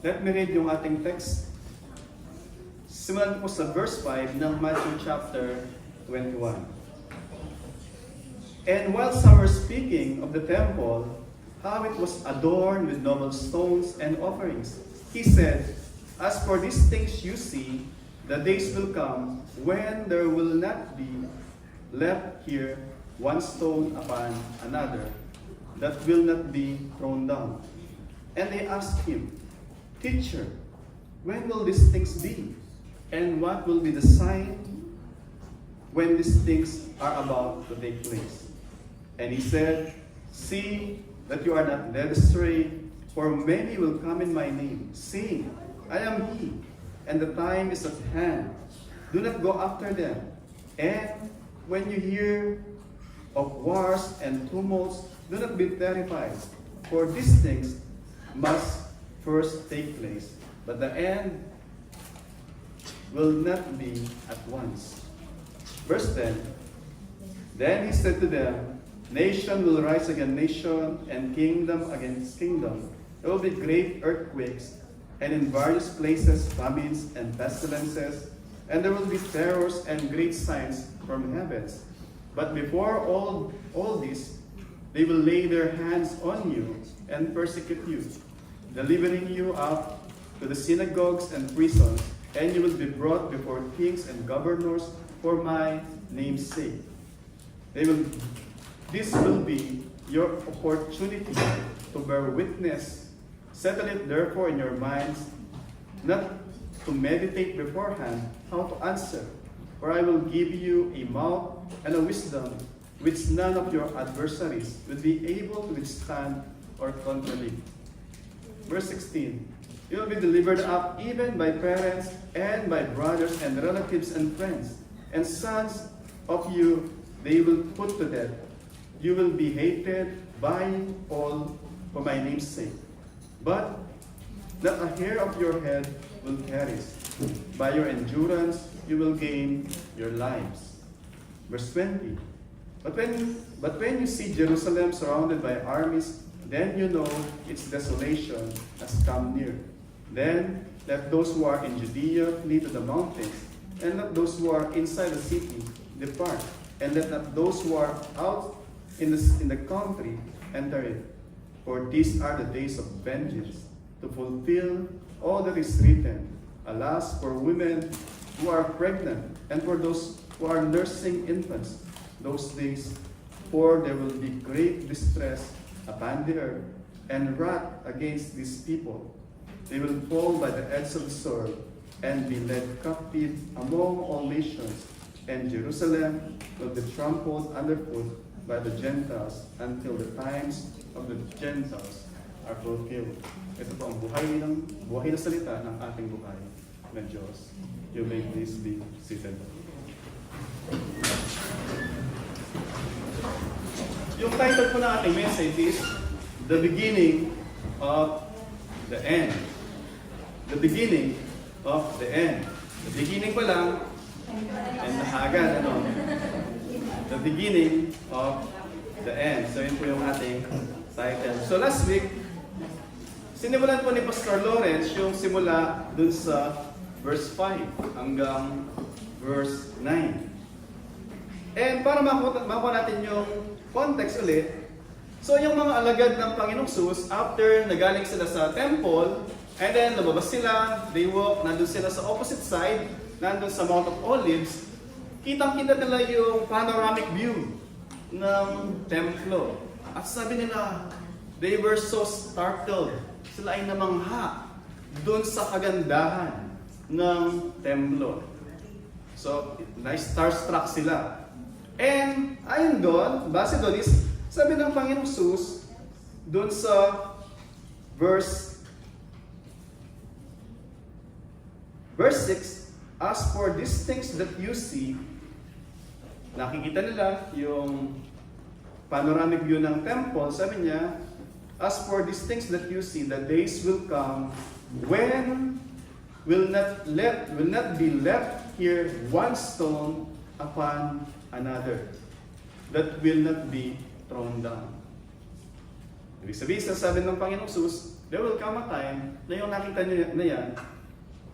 Let me read yung ating text. Simulan po sa verse 5 ng Matthew chapter 21. And while some were speaking of the temple, how it was adorned with noble stones and offerings, he said, as for these things you see, the days will come when there will not be left here one stone upon another that will not be thrown down. And they asked him, Teacher, when will these things be? And what will be the sign when these things are about to take place? And he said, See that you are not led astray, for many will come in my name, saying, I am he, and the time is at hand. Do not go after them. And when you hear of wars and tumults, do not be terrified, for these things must first take place, but the end will not be at once. Verse 10, Then he said to them, Nation will rise against nation, and kingdom against kingdom. There will be great earthquakes, and in various places famines and pestilences, and there will be terrors and great signs from heavens. But before all this, they will lay their hands on you and persecute you, delivering you up to the synagogues and prisons, and you will be brought before kings and governors for my name's sake. This will be your opportunity to bear witness. Settle it therefore in your minds, not to meditate beforehand how to answer. For I will give you a mouth and a wisdom which none of your adversaries will be able to withstand or contradict. Verse 16, You will be delivered up even by parents and by brothers and relatives and friends, and sons of you they will put to death. You will be hated by all for my name's sake. But not a hair of your head will perish. By your endurance you will gain your lives. Verse 20, But when you see Jerusalem surrounded by armies, then you know its desolation has come near. Then let those who are in Judea flee to the mountains, and let those who are inside the city depart, and let not those who are out in the country enter it. For these are the days of vengeance, to fulfill all that is written. Alas, for women who are pregnant, and for those who are nursing infants, those days, for there will be great distress upon the earth, and wrath against these people. They will fall by the edge of the sword, and be led captive among all nations, and Jerusalem will be trampled underfoot by the Gentiles until the times of the Gentiles are fulfilled. Ito po ang buhay na salita ng ating buhay na Diyos. You may please be seated. Yung title po ng ating message is The Beginning of the End. The beginning of the end. The beginning pa lang, and agad, ano? The beginning of the end. So yun po yung ating title. So last week, sinimulan po ni Pastor Lawrence yung simula dun sa verse 5 hanggang verse 9. And para makuha natin yung context ulit, so yung mga alagad ng Panginoong Sus, after nagaling sila sa temple, and then lumabas sila, they walk, nandun sila sa opposite side, nandun sa Mount of Olives, kitang-kita nila yung panoramic view ng templo. At sabi nila, they were so startled. Sila ay namangha dun sa kagandahan ng templo. So, na-starstruck sila. And ayun doon, base doon is, sabi ng Panginoong Sus, doon sa verse 6, As for these things that you see, nakikita nila yung panoramic view ng temple, sabi niya, as for these things that you see, the days will come when will not be left here one stone upon another that will not be thrown down. Ibig sabihin, sabi ng Panginoong Sus, there will come a time na yung nakita niyo na yan,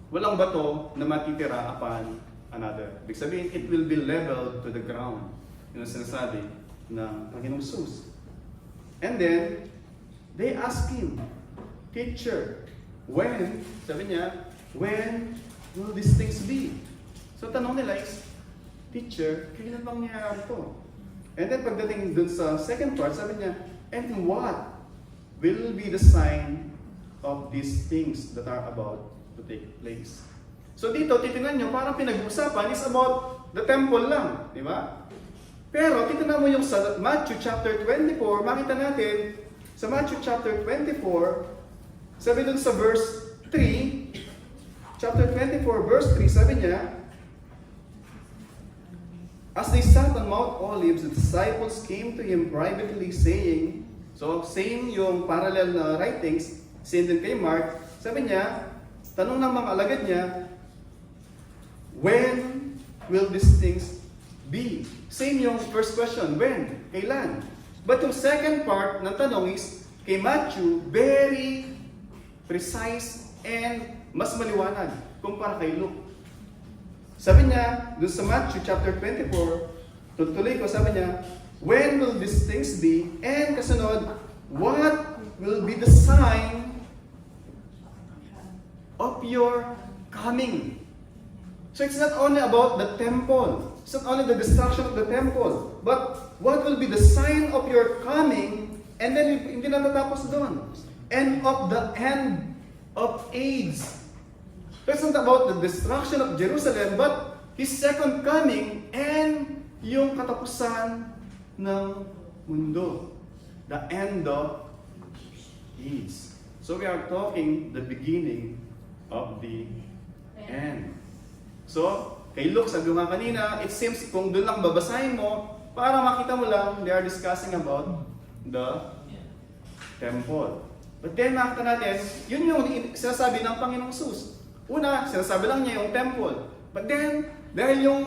walang bato na matitira upon another. Ibig sabihin, it will be leveled to the ground. Yun ang sinasabi ng Panginoong Jesus. And then, they ask Him, Teacher, when, sabi niya, when will these things be? So tanong nila is, Teacher, kailan bang nangyayari ito? And then pagdating dun sa second part, sabi niya, and what will be the sign of these things that are about to take place? So dito, titingnan nyo, parang pinag-uusapan is about the temple lang, di ba? Pero titingnan mo yung sa Matthew chapter 24, makita natin, sa Matthew chapter 24, sabi dun sa verse 3, chapter 24, verse 3, sabi niya, as they sat on Mount Olives, the disciples came to Him privately saying, so same yung parallel na writings, same din kay Mark, sabi niya, tanong ng mga alagad niya, when will these things be? Same yung first question, when? Kailan? But yung second part ng tanong is, kay Matthew, very precise and mas maliwanag kumpara kay Luke. Sabi niya, doon sa Matthew chapter 24, tutuloy ko, sabi niya, when will these things be? And kasunod, what will be the sign of your coming? So it's not only about the temple. It's not only the destruction of the temple. But what will be the sign of your coming? And then hindi na natapos doon. And of the end of age. So it's not about the destruction of Jerusalem, but His second coming and yung katapusan ng mundo. The end of age. So we are talking the beginning of the end. So, kay Luke, sabi nga kanina, it seems kung doon lang babasahin mo, para makita mo lang, they are discussing about the temple. But then makita natin, yun yung sinasabi ng Panginoong Jesus. Una, sinasabi lang niya yung temple. But then, dahil yung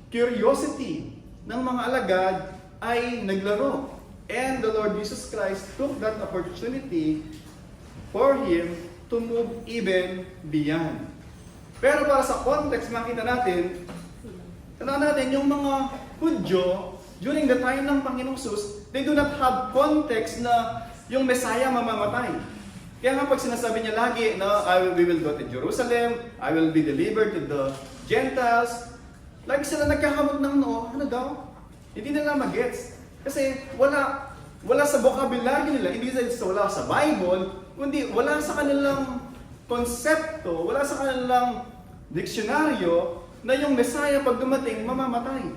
curiosity ng mga alagad ay naglaro. And the Lord Jesus Christ took that opportunity for Him to move even beyond. Pero para sa context, makita natin, yung mga Hudyo, during the time ng Panginoong Jesus, they do not have context na yung Messiah mamamatay. Kaya nga pag sinasabi niya lagi na we will go to Jerusalem, I will be delivered to the Gentiles, lagi sila nagkakamot ng noo, ano daw? Hindi nila mag-gets. Kasi wala sa vocabulary nila, hindi wala sa Bible, kundi wala sa kanilang konsepto, wala sa kanilang diksyonaryo na yung Messiah pag dumating, mamamatay.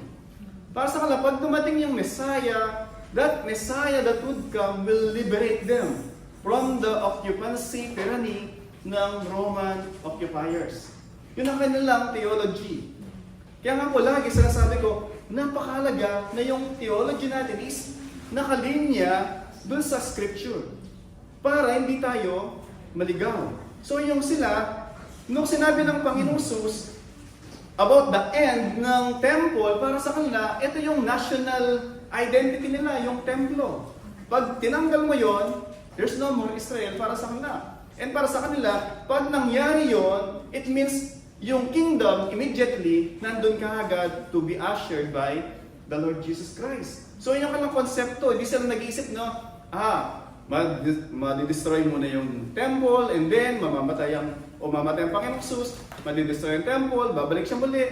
Para sa kanila, pag dumating yung Messiah, that Messiah that would come will liberate them from the occupancy, tyranny ng Roman occupiers. Yun ang kanilang theology. Kaya nga po lagi sinasabi ko, napakalaga na yung theology natin is nakalinya dun sa scripture para hindi tayo maligaw. So yung sila, nung sinabi ng Panginoong Jesus about the end ng temple, para sa kanila, ito yung national identity nila, yung templo. Pag tinanggal mo yon, there's no more Israel para sa kanila. And para sa kanila, pag nangyari yon, it means yung kingdom immediately nandun ka agad to be ushered by the Lord Jesus Christ. So yun yung kanilang konsepto. Hindi sila nag-iisip na, madidestroy muna yung temple, and then mamatay ang Panginoong Jesus, madidestroy yung temple, babalik siya muli.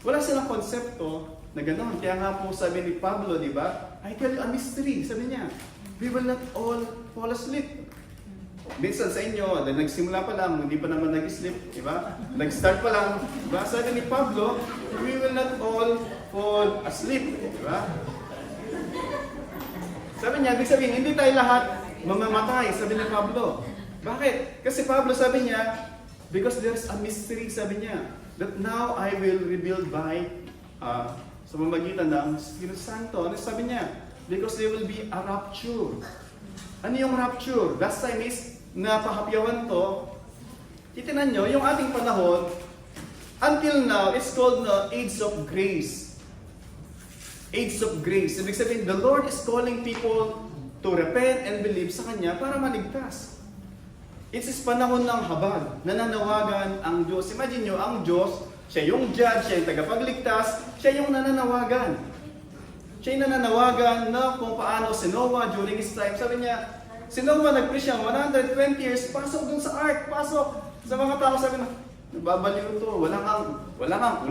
Wala silang konsepto na gano'n. Kaya nga po sabi ni Pablo, di ba? I tell you a mystery, sabi niya. We will not all fall asleep. Minsan sa inyo, dahil nagsimula pa lang, hindi pa naman nag-sleep, di ba? Nag-start pa lang, di ba? Sabi ni Pablo, we will not all fall asleep, di ba? Sabi niya, ibig sabihin, hindi tayo lahat mamamatay, sabi ni Pablo. Bakit? Kasi Pablo sabi niya, because there's a mystery, sabi niya, that now I will reveal by, sa mamagitan ng Espiritu Santo. Ano sabi niya? Because there will be a rapture. Ano yung rapture? Last time is, napahapyawan to. Titinan nyo, yung ating panahon, until now, it's called the Age of Grace. Age of Grace. Ibig sabihin, the Lord is calling people to repent and believe sa Kanya para maligtas. It is panahon ng habag, nananawagan ang Diyos. Imagine nyo, ang Diyos, siya yung judge, siya yung tagapagligtas, siya yung nananawagan. Siya yung nananawagan na kung paano si Noah during his time. Sabi niya, si Noah nag-preach siya 120 years, pasok dun sa ark, pasok. Sa mga tao sabi na, nababaliw to, wala kang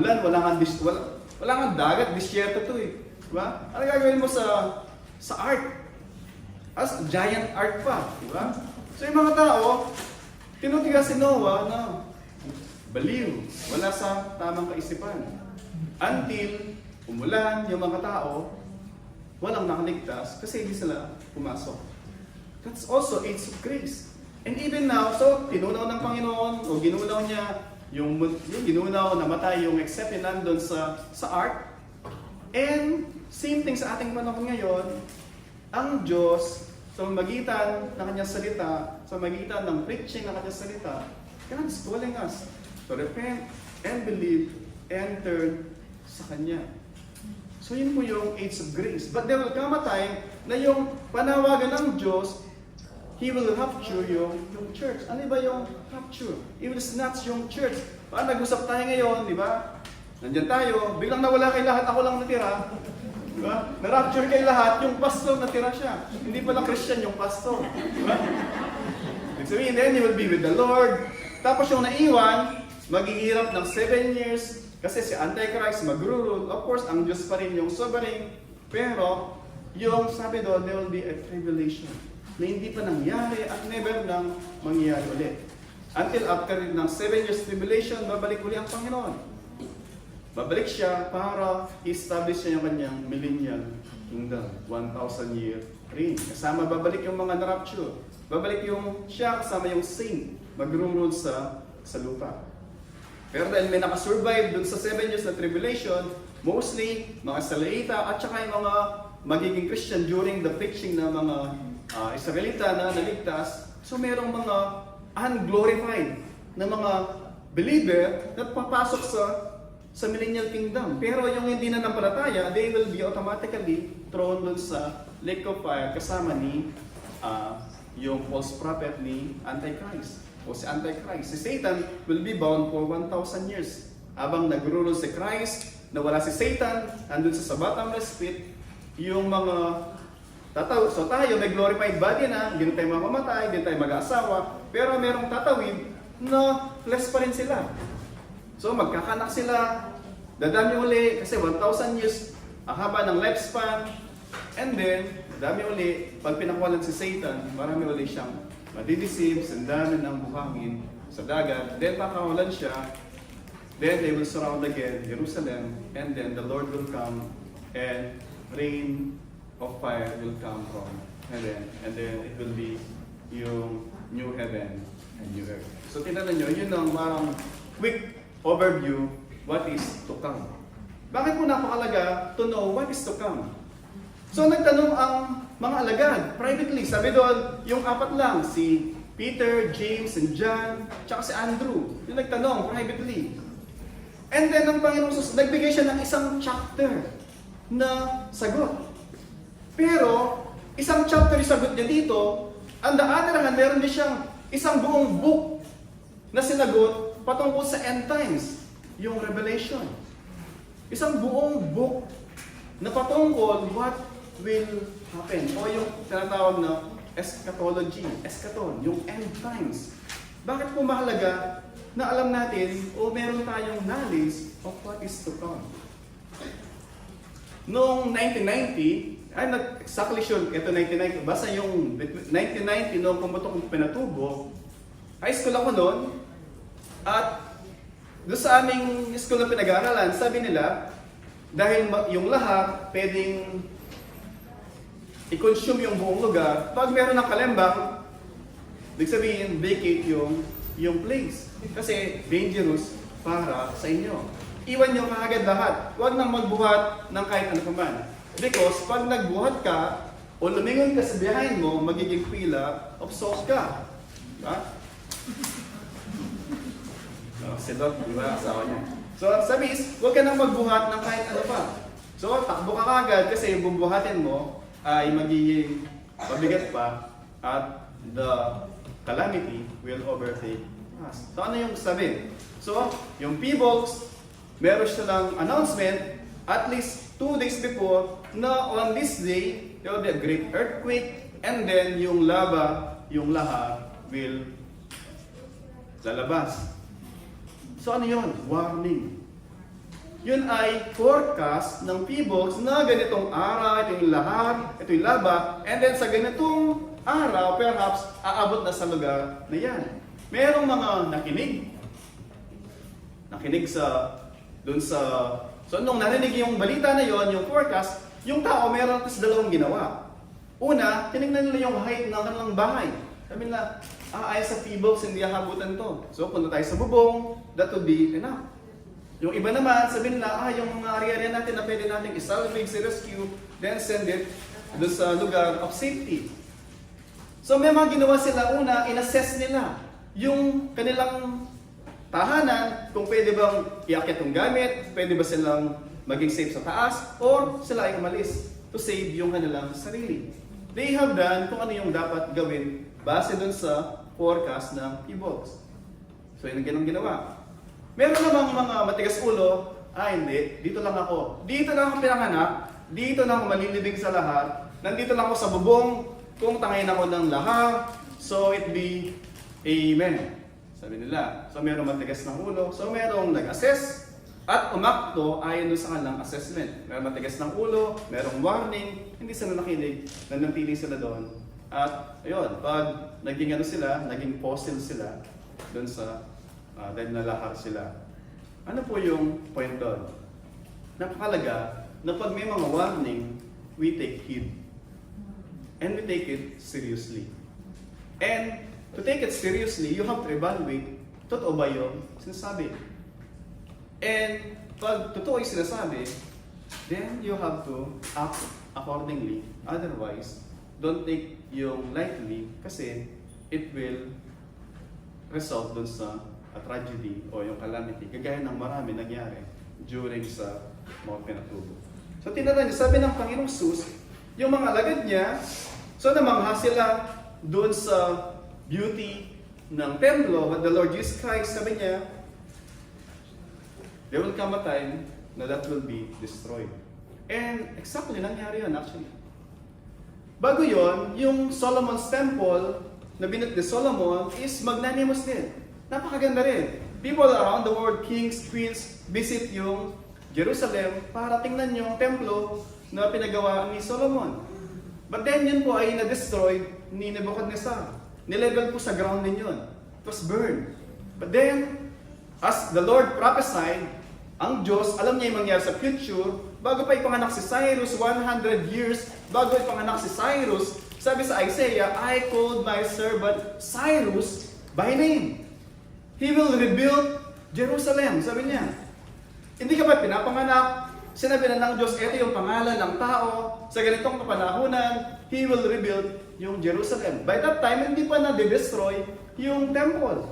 ulan, wala kang dagat, disyerto to eh. Diba? Ano gagawin mo sa ark? As giant ark pa, diba? So yung mga tao, tinutiga si Noah na baliw, wala sa tamang kaisipan. Until umulan, yung mga tao, walang nakaligtas kasi hindi sila pumasok. That's also age of grace. And even now, so tinunaw ng Panginoon, o ginunaw niya, yung ginunaw, namatay yung except yung nandun sa ark. And same thing sa ating panahon ngayon, ang Diyos, sa magitan ng kanyang salita, sa magitan ng preaching ng kanyang salita, God is calling us to repent and believe and turn sa Kanya. So yun po yung age of grace. But there will come a time na yung panawagan ng Diyos, He will rapture yung church. Ano ba yung rapture? He will snatch yung church. Paano nag-usap tayo ngayon, di ba? Nandiyan tayo, biglang nawala kay lahat, ako lang natira. Diba? Na-rapture kay lahat, yung pastor natira siya. Hindi pala Christian yung pastor. Diba? Ibig sabihin, then he will be with the Lord. Tapos yung naiwan, maghihirap ng 7 years kasi si Antichrist mag-rule. Of course, ang Diyos pa rin yung sovereign. Pero, yung sabi doon, there will be a tribulation na hindi pa nangyari at never nang mangyayari ulit. Until after ng 7 years tribulation, babalik uli ang Panginoon. Babalik siya para i-establish niya yung kanyang millennial kingdom, 1,000 year reign. Kasama babalik yung mga na-rapture. Babalik yung siya kasama yung saint, mag-rule sa lupa. Pero dahil may nakasurvive dun sa 7 years na tribulation, mostly mga Salaita at saka yung mga magiging Christian during the preaching ng mga Israelita na naligtas. So merong mga unglorified na mga believer na papasok sa millennial kingdom. Pero yung hindi na nampalataya, they will be automatically thrown dun sa lake of fire kasama ni yung false prophet ni Antichrist. O si Antichrist. Si Satan will be bound for 1,000 years. Habang nag-rule si Christ, nawala si Satan, andun sa bottomless pit, yung mga tatawid. So tayo, may glorified body na, hindi tayo mamamatay, hindi tayo mag-aasawa, pero merong tatawid na flesh pa rin sila. So magkakanak sila, dadami uli, kasi 1,000 years, ang haba ng lifespan, and then, dadami uli, pag pinakawalan si Satan, marami uli siyang madideceive, sandanan ng buhangin sa dagat, then pakawalan siya, then they will surround again Jerusalem, and then the Lord will come, and rain of fire will come from heaven, and then it will be yung new heaven and new earth. So tinanan nyo, yun ang parang quick overview, what is to come. Bakit po napakalaga to know what is to come? So nagtanong ang mga alagad, privately, sabi doon, yung apat lang, si Peter, James, and John, tsaka si Andrew, yung nagtanong privately. And then ang Panginoon Jesus, nagbigay siya ng isang chapter na sagot. Pero, isang chapter yung sagot niya dito, ang the other hand, meron din siyang isang buong book na sinagot patungkol sa end times, yung Revelation. Isang buong book na patungkol what will happen, o yung tinatawag na eschatology, eschaton, yung end times. Bakit po mahalaga na alam natin o meron tayong knowledge of what is to come? Noong 1990, I'm not exactly sure, ito 1990, basta yung 1990 noong pumutok ng Pinatubo, high school ako noon, at doon sa aming school na pinag-aaralan, sabi nila, dahil yung lahat pwedeng i-consume yung buong lugar, pag meron ng kalembang, ibig sabihin, vacate yung place. Kasi dangerous para sa inyo. Iwan nyo kaagad lahat. Huwag nang magbuhat ng kahit ano pa man. Because pag nagbuhat ka, o lumingon ka sa behind mo, magiging pila of salt ka. Diba? Si Doc, di ba? Asawa niya. So, sabi is, huwag ka nang magbuhat ng kahit ano pa. So, takbo ka kagad kasi yung bubuhatin mo ay magiging mabigat pa at the calamity will overtake us. So ano yung sabi? So, yung P-Box, meron silang announcement at least 2 days before na on this day, there will be a great earthquake and then yung lava, yung lahat will lalabas. So ano yun? Warning. Yun ay forecast ng P-Box na ganitong araw, ito yung lahat, ito yung lava, and then sa ganitong araw, perhaps aabot na sa lugar na yan. Merong mga nakinig doon sa, so nung narinig yung balita na yon, yung forecast, yung tao meron kasi dalawang ginawa. Una, tinignan nila yung height ng kanilang bahay. Sabi nila, ayon sa P-Box, hindi hahabutan to. So punta tayo sa bubong, that would be enough. Yung iba naman, sabi nila, yung mga area natin na pwede natin i-salvage, i-rescue, then send it doon sa lugar of safety. So may mga ginawa sila, una, in-assess nila yung kanilang tahanan, kung pwede bang iakyat yung gamit, pwede ba silang maging safe sa taas, or sila ay umalis to save yung kanilang sarili. They have done kung ano yung dapat gawin base dun sa forecast ng P-Box. So yun ang ganang ginawa. Meron namang mga matigas ulo, hindi, dito lang ako. Dito lang ako pinanganak, dito lang ako malilibing sa lahat, nandito lang ako sa bubong, kung tangayin ako ng lahat, so it be amen. Sabi nila. So merong matigas ng ulo, so merong nag-assess, at umakto ayon sa kanilang assessment. Merong matigas ng ulo, merong warning, hindi sila nakinig, nanatili sila doon. At ayun, pag naging naging fossil sila doon sa dahil nalahar sila. Ano po yung point doon? Napakalaga na pag may mga warning, we take heed. And we take it seriously. And to take it seriously, you have to evaluate, totoo ba yung sinasabi? And pag totoo yung sinasabi, then you have to act accordingly. Otherwise, don't take yung lightly kasi it will result dun sa a tragedy o yung calamity, kagaya ng marami nangyari during sa Mount Pinatubo. So tinanong niya, sabi ng Panginoong Sus, yung mga alagad niya, so namangha sila doon sa beauty ng templo, but the Lord Jesus Christ, sabi niya, there will come a time na that will be destroyed. And exactly nangyari yun actually. Bago yon, yung Solomon's Temple na binuilt ni Solomon is magnanimous din. Napakaganda rin. People around the world, kings, queens, visit yung Jerusalem para tingnan yung templo na pinagawa ni Solomon. But then yun po ay na-destroy ni Nebuchadnezzar. Nilevel po sa ground din yun. It was burned. But then, as the Lord prophesied, ang Diyos, alam niya yung mangyari sa future, bago pa ipanganak si Cyrus, 100 years bago ipanganak si Cyrus, sabi sa Isaiah, I called my servant Cyrus by name. He will rebuild Jerusalem, sabi niya. Hindi ka ba pinapanganak? Sinabi na ng Diyos, ito yung pangalan ng tao, sa ganitong kapanahunan, He will rebuild yung Jerusalem. By that time, hindi pa na-destroy yung temple.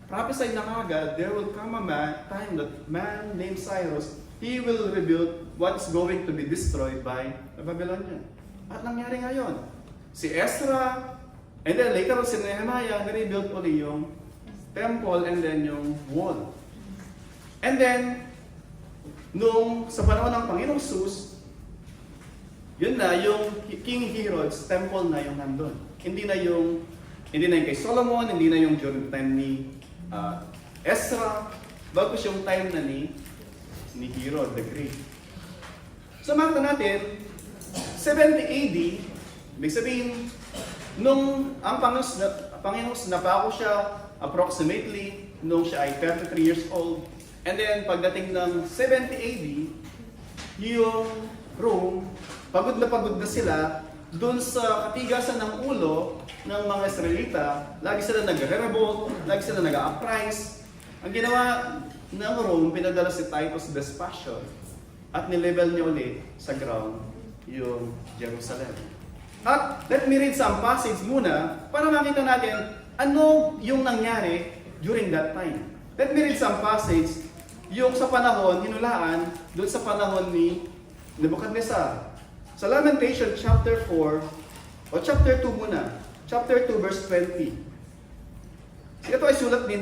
Prophesied na kagad, there will come a time that man named Cyrus, he will rebuild what's going to be destroyed by the Babylonian. At nangyari ngayon, si Ezra, and then later on si Nehemiah, na-rebuild uli yung temple and then yung wall. And then, nung sa panahon ng Panginoong Sus, yun na, yung King Herod's temple na yung nandun. Hindi na yung kay Solomon, hindi na yung during time ni Ezra, bago yung time na ni Herod the Great. So makita natin, 70 AD, ibig sabihin, nung ang Panginoong napako siya approximately nung siya ay 33 years old, and then pagdating ng 70 AD, yung Rome, pagod na sila doon sa katigasan ng ulo ng mga Israelita. Lagi sila nag-revolt, lagi sila nag-uprise. Ang ginawa ng Rome, pinadala si Titus Vespasian at nilevel niya ulit sa ground yung Jerusalem. At let me read some passage muna para makita natin ano yung nangyari during that time. Let me read some passage yung sa panahon, hinulaan, doon sa panahon ni Nebuchadnezzar. Sa Lamentation chapter 4, o chapter 2 muna, chapter 2 verse 20. Ito ay sulat ni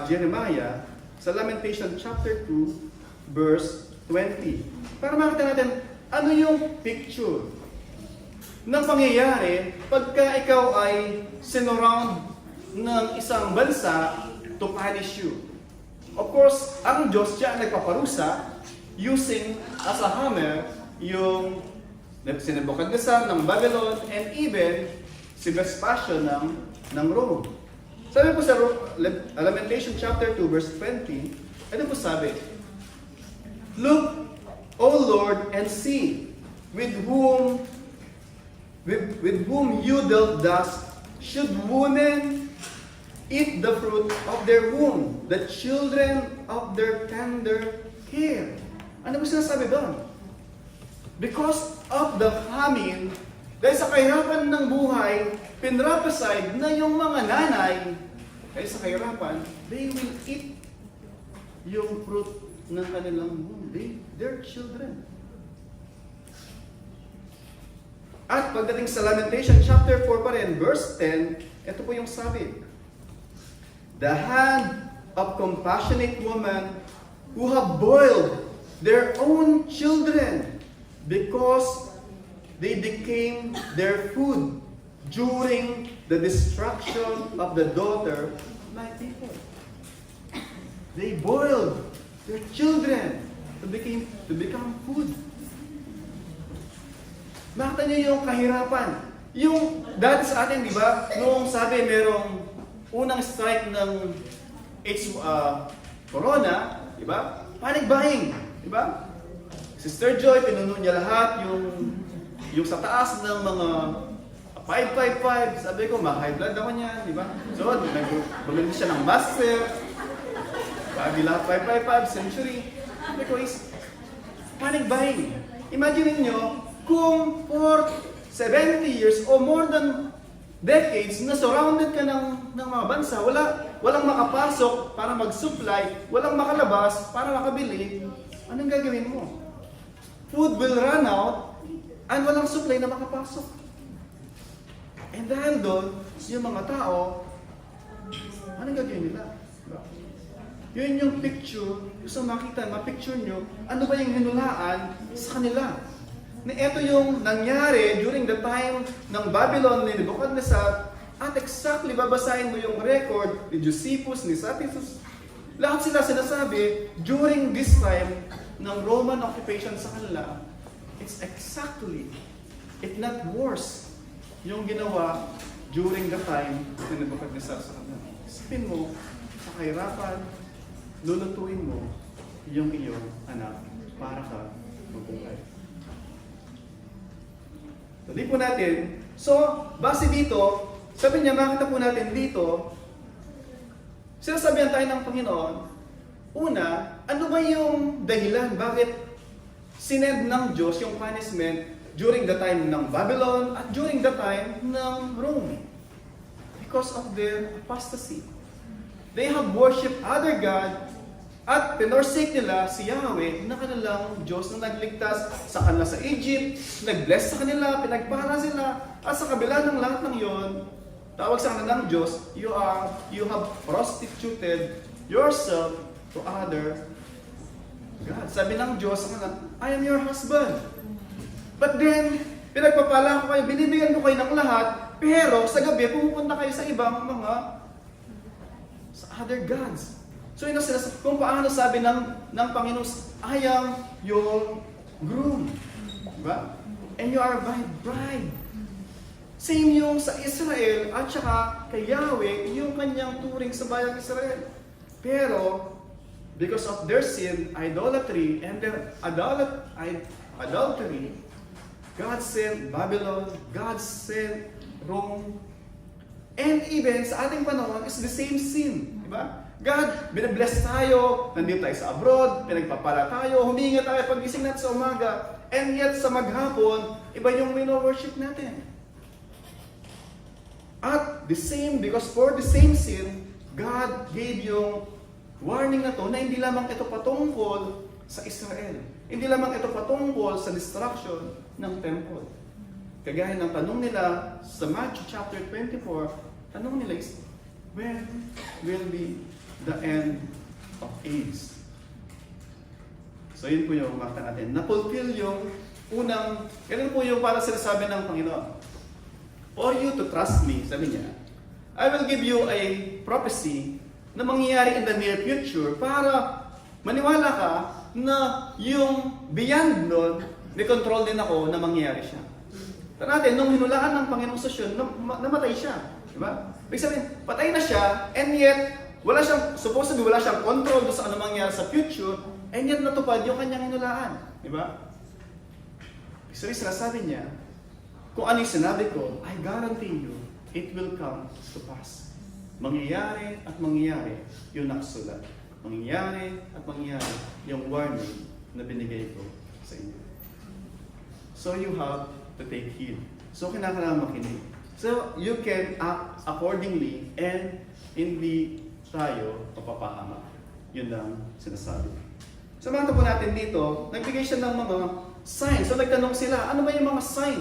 Jeremiah sa Lamentation chapter 2, verse 20. Para makita natin, ano yung picture ng pangyayari pagka ikaw ay sinurround ng isang bansa to punish you. Of course, ang Diyos siya nagpaparusa using as a hammer yung si Nebuchadnezzar ng Babylon and even si Vespasian ng Rome. Sabi po sa Lamentation chapter 2 verse 20, ano po sabi? Look, O Lord, and see with whom you dealt thus, should women eat the fruit of their womb, the children of their tender care. Ano po sinasabi doon? Because of the famine, dahil sa kahirapan ng buhay, pinrapasign na yung mga nanay, dahil sa kahirapan, they will eat yung fruit ng kanilang womb. Their children. At pagdating sa Lamentation chapter 4 pa rin, verse 10, ito po yung sabi. The hand of compassionate women who have boiled their own children because they became their food during the destruction of the daughter of my people. They boiled their children to become food. Makita niyo yung kahirapan. Yung dati sa atin, di ba, noong sabi merong unang strike ng corona, di ba? Panic buying, di ba? Sister Joy, pinuno niya lahat yung sa taas ng mga 555. Sabi ko, ma-high blood naman yan, di ba? So, bumili siya ng master. Lagi lahat 555, century. Sabi ko, is panic buying. Imagine niyo kung for 70 years or more than decades na surrounded ka ng mga bansa, walang makapasok para mag-supply, walang makalabas para makabili, anong gagawin mo? Food will run out and walang supply na makapasok. And dahil doon, yung mga tao, anong gagawin nila? Yun yung picture, gusto makita, ma-picture nyo, ano ba yung hinulaan sa kanila? Na ito yung nangyari during the time ng Babylon ni Nebuchadnezzar, at exactly babasahin mo yung record ni Josephus, ni Tacitus. Lahat sila sinasabi, during this time ng Roman occupation sa kanila, it's exactly, if not worse, yung ginawa during the time ni Nebuchadnezzar sa kanila. Isipin mo, sa kahirapan, lulutuin mo yung iyong anak para ka mabuhay. Tuloy po natin. So, base dito, sabi niya, makita po natin dito, sinasabihan tayo ng Panginoon, una, ano ba yung dahilan? Bakit sinend ng Diyos yung punishment during the time ng Babylon at during the time ng Rome? Because of their apostasy. They have worshipped other God at pinorsake nila si Yahweh na kanilang Diyos na nagligtas sa kanila sa Egypt, nag-bless sa kanila, pinagpala sila, at sa kabila ng lahat ng yon, tawag sa kanilang Diyos, you have prostituted yourself to other God. Sabi ng Diyos sa kanila, I am your husband. But then, pinagpapala ko kayo, binibigyan ko kayo ng lahat, pero sa gabi, pupunta kayo sa ibang sa other gods. So yun kung paano sabi ng Panginoon, I am your groom. Diba? And you are my bride. Same yung sa Israel at saka kay Yahweh, yung kanyang turing sa bayang Israel. Pero, because of their sin, idolatry, and their adultery, God sent Babylon, God sent Rome, and even sa ating panahon is the same sin. Diba? God, binabless tayo, nandito tayo sa abroad, pinagpapala tayo, huminga tayo pag-gising natin sa umaga, and yet sa maghapon, iba yung wino-worship natin. At the same, because for the same sin, God gave yung warning na to na hindi lamang ito patungkol sa Israel. Hindi lamang ito patungkol sa destruction ng temple. Kagaya ng tanong nila sa Matthew chapter 24, tanong nila is, when will be the end of age? So yun po yung makita natin. Na-fulfill yung unang, ganun po yung para sinasabi ng Panginoon. For you to trust me, sabi niya, I will give you a prophecy na mangyayari in the near future para maniwala ka na yung beyond nun, may control din ako na mangyayari siya. Ito natin, nung hinulaan ng Panginoong Sasyon, namatay siya. Diba? Ibig sabihin, patay na siya, and yet, wala siyang, supposedly wala siyang control doon sa ano mangyayari sa future, and yet natupad yung kanyang hinulaan. Diba? Ibig sabihin, sinasabi niya, kung ano yung sinabi ko, I guarantee you, it will come to pass. Mangyayari at mangyayari yung nakasulat. Mangyayari at mangyayari yung warning na binigay ko sa inyo. So you have to take heed. So kinakailangan makinig. So you can act accordingly and hindi tayo mapapahama. Yun lang sinasabi. So makita po natin dito, nagbigay siya ng mga sign. So nagtanong sila, ano ba yung mga sign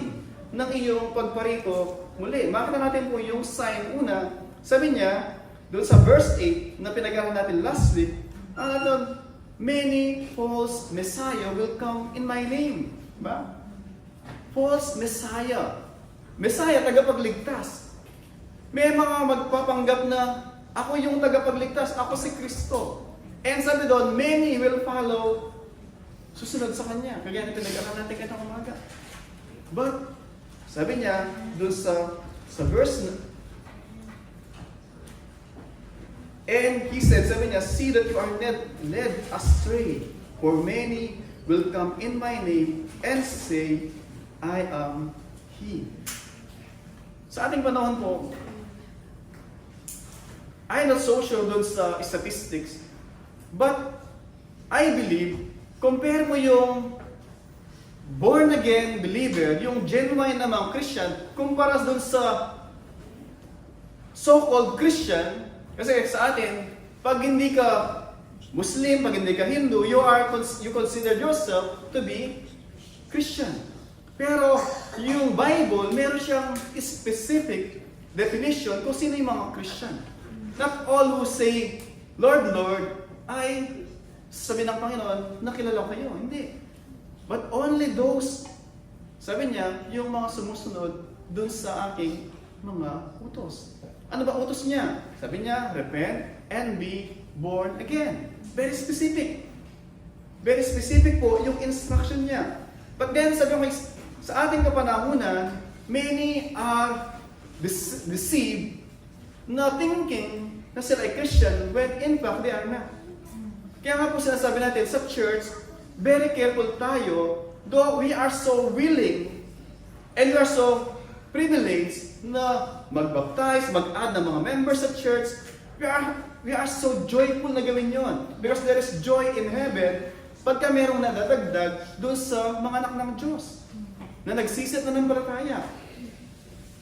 ng iyong pagparito muli? Makita natin po yung sign. Una, sabi niya, doon sa verse 8 na pinag-aralan natin last week, many false Messiah will come in my name. Diba? False Messiah. Messiah, tagapagligtas. May mga magpapanggap na ako yung tagapagligtas, ako si Kristo. And sabi doon, many will follow susunod sa Kanya. Kaya na pinag-aralan natin kanina umaga. But, sabi niya, doon sa verse and he said, sabi niya, see that you are led astray, for many will come in my name and say, I am He. Sa ating panahon po, I'm not so sure doon sa statistics, but I believe, compare mo yung born-again believer, yung genuine namang Christian, kumpara doon sa so-called Christian. Kasi sa atin, pag hindi ka Muslim, pag hindi ka Hindu, you consider yourself to be Christian. Pero yung Bible, meron siyang specific definition kung sino yung mga Christian. Not all who say, Lord, Lord, ay sabi ng Panginoon, nakilala ko kayo. Hindi. But only those, sabi niya, yung mga sumusunod dun sa aking mga utos. Ano ba utos niya? Sabi niya, repent and be born again. Very specific. Very specific po yung instruction niya. But then, sabi ko, sa ating kapanahunan, many are deceived na thinking na sila ay Christian when in fact they are not. Kaya nga po sinasabi natin sa church, very careful tayo, though we are so willing and we are so privileged na mag-baptize, mag-add ng mga members sa church, we are so joyful na gawin yon. Because there is joy in heaven pagka merong nadadagdag doon sa mga anak ng Diyos na nagsisit na ng balataya.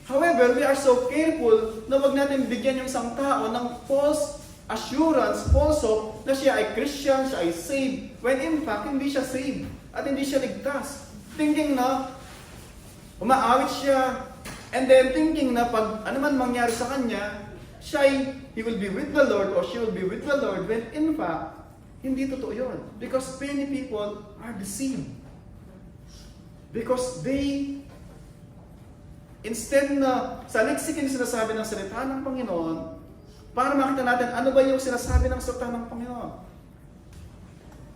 However, we are so careful na wag natin bigyan yung isang tao ng false assurance, false hope na siya ay Christian, siya ay saved, when in fact, hindi siya saved at hindi siya ligtas. Thinking na umaawit siya, and then thinking na pag ano man mangyari sa kanya, he will be with the Lord or she will be with the Lord, when in fact, hindi totoo yun. Because many people are deceived. Because they, instead na saliksikin sinasabi ng salita ng Panginoon, para makita natin ano ba yung sinasabi ng salita ng Panginoon.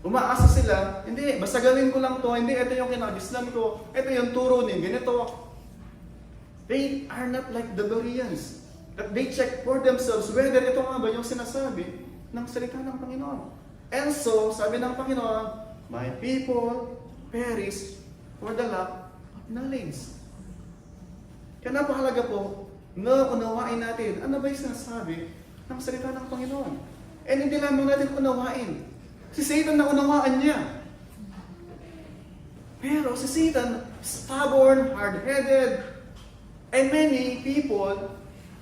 Umaasa sila, hindi, basta gawin ko lang to, hindi, ito yung kinagislan ko, ito yung turo ni ganito. They are not like the Bereans. That they check for themselves whether ito nga ba yung sinasabi ng salita ng Panginoon. And so, sabi ng Panginoon, my people perish for the lack of knowledge. Kaya napakalaga po na unawain natin ano ba yung sinasabi ng salita ng Panginoon. And hindi lamang natin unawain. Si Satan na unawaan niya. Pero si Satan, stubborn, hard-headed, and many people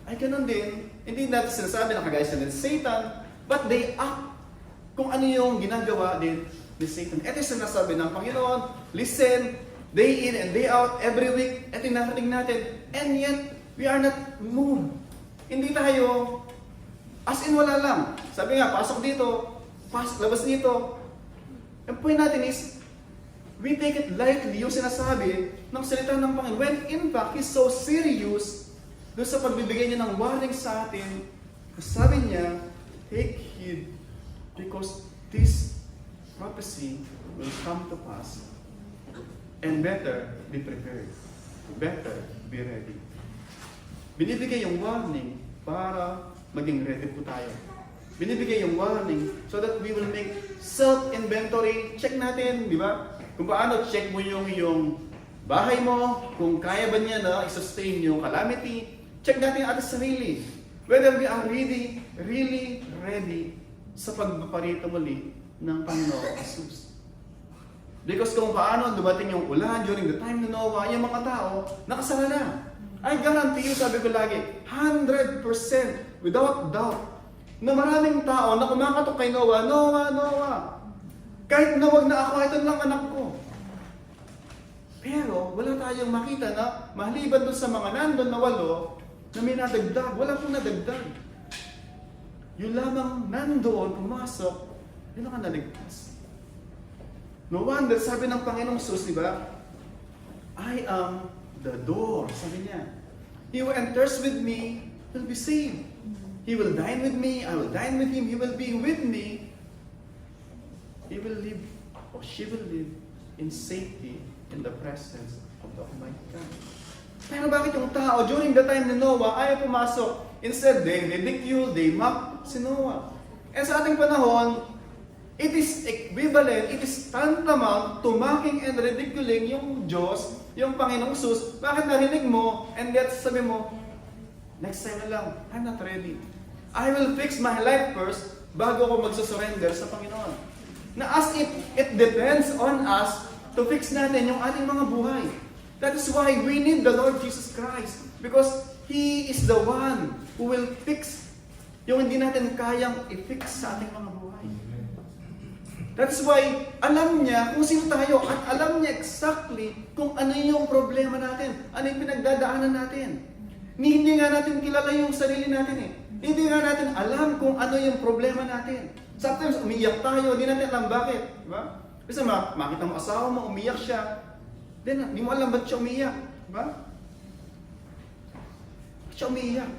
ay ganun din. Hindi natin sinasabi na kagaya sila ni Satan, but they act kung ano yung ginagawa din ni Satan. Ito yung sinasabi ng Panginoon, listen, day in and day out, every week, ito yung narinig natin, and yet, we are not moved. Hindi tayo As in, wala lang. Sabi nga, pasok dito, labas dito. Ang point natin is, we take it lightly yung sinasabi ng salita ng Panginoon. When in fact, He's so serious doon sa pagbibigay niya ng warning sa atin. Sabi niya, take heed because this prophecy will come to pass and better be prepared. Better be ready. Binibigay yung warning para maging ready po tayo. Binibigay yung warning so that we will make self-inventory. Check natin, di ba? Kung paano check mo yung bahay mo, kung kaya ba niya na i-sustain yung calamity. Check natin ang ating sarili. Whether we are really ready sa pagpaparito muli ng Panginoon Jesus. Because kung paano dumating yung ulan during the time ni Noah, yung mga tao, nakasala na. I guarantee you, sabi ko lagi, 100% without doubt, na maraming tao na kumakatok kay Noah, Noah, kahit nawag na ako, ito lang anak ko. Pero wala tayong makita na maliban doon sa mga nandun na 8, na may nadagdag, wala pong nadagdag. Yung lamang nandoon, pumasok, yun ang naligtas. No wonder, sabi ng Panginoong Sus, di ba? I am the door, sabi niya. He who enters with me will be saved. He will dine with me, I will dine with him, he will be with me. He will live, or she will live, in safety in the presence of the Almighty God. Pero bakit yung tao, during the time ni Noah, ayaw pumasok? Instead, they ridicule, they mock si Noah. And sa ating panahon, it is equivalent, it is tantamount to mocking and ridiculing yung Diyos, yung Panginoong Sus. Bakit narinig mo, and yet sabi mo, next time na lang, I'm not ready. I will fix my life first bago ako magsusurrender sa Panginoon. Na as if it depends on us to fix natin yung ating mga buhay. That is why we need the Lord Jesus Christ. Because He is the one who will fix yung hindi natin kayang i-fix sa ating mga buhay. That's why alam niya kung sino tayo at alam niya exactly kung ano yung problema natin, ano yung pinagdadaanan natin. Hindi nga natin kilala yung sarili natin eh. Hindi nga natin alam kung ano yung problema natin. Sometimes umiyak tayo, hindi natin alam bakit. Diba? Kasi makita mo asawa mo, umiyak siya. Then, hindi mo alam ba't siya umiyak. Diba? Ba't siya umiyak?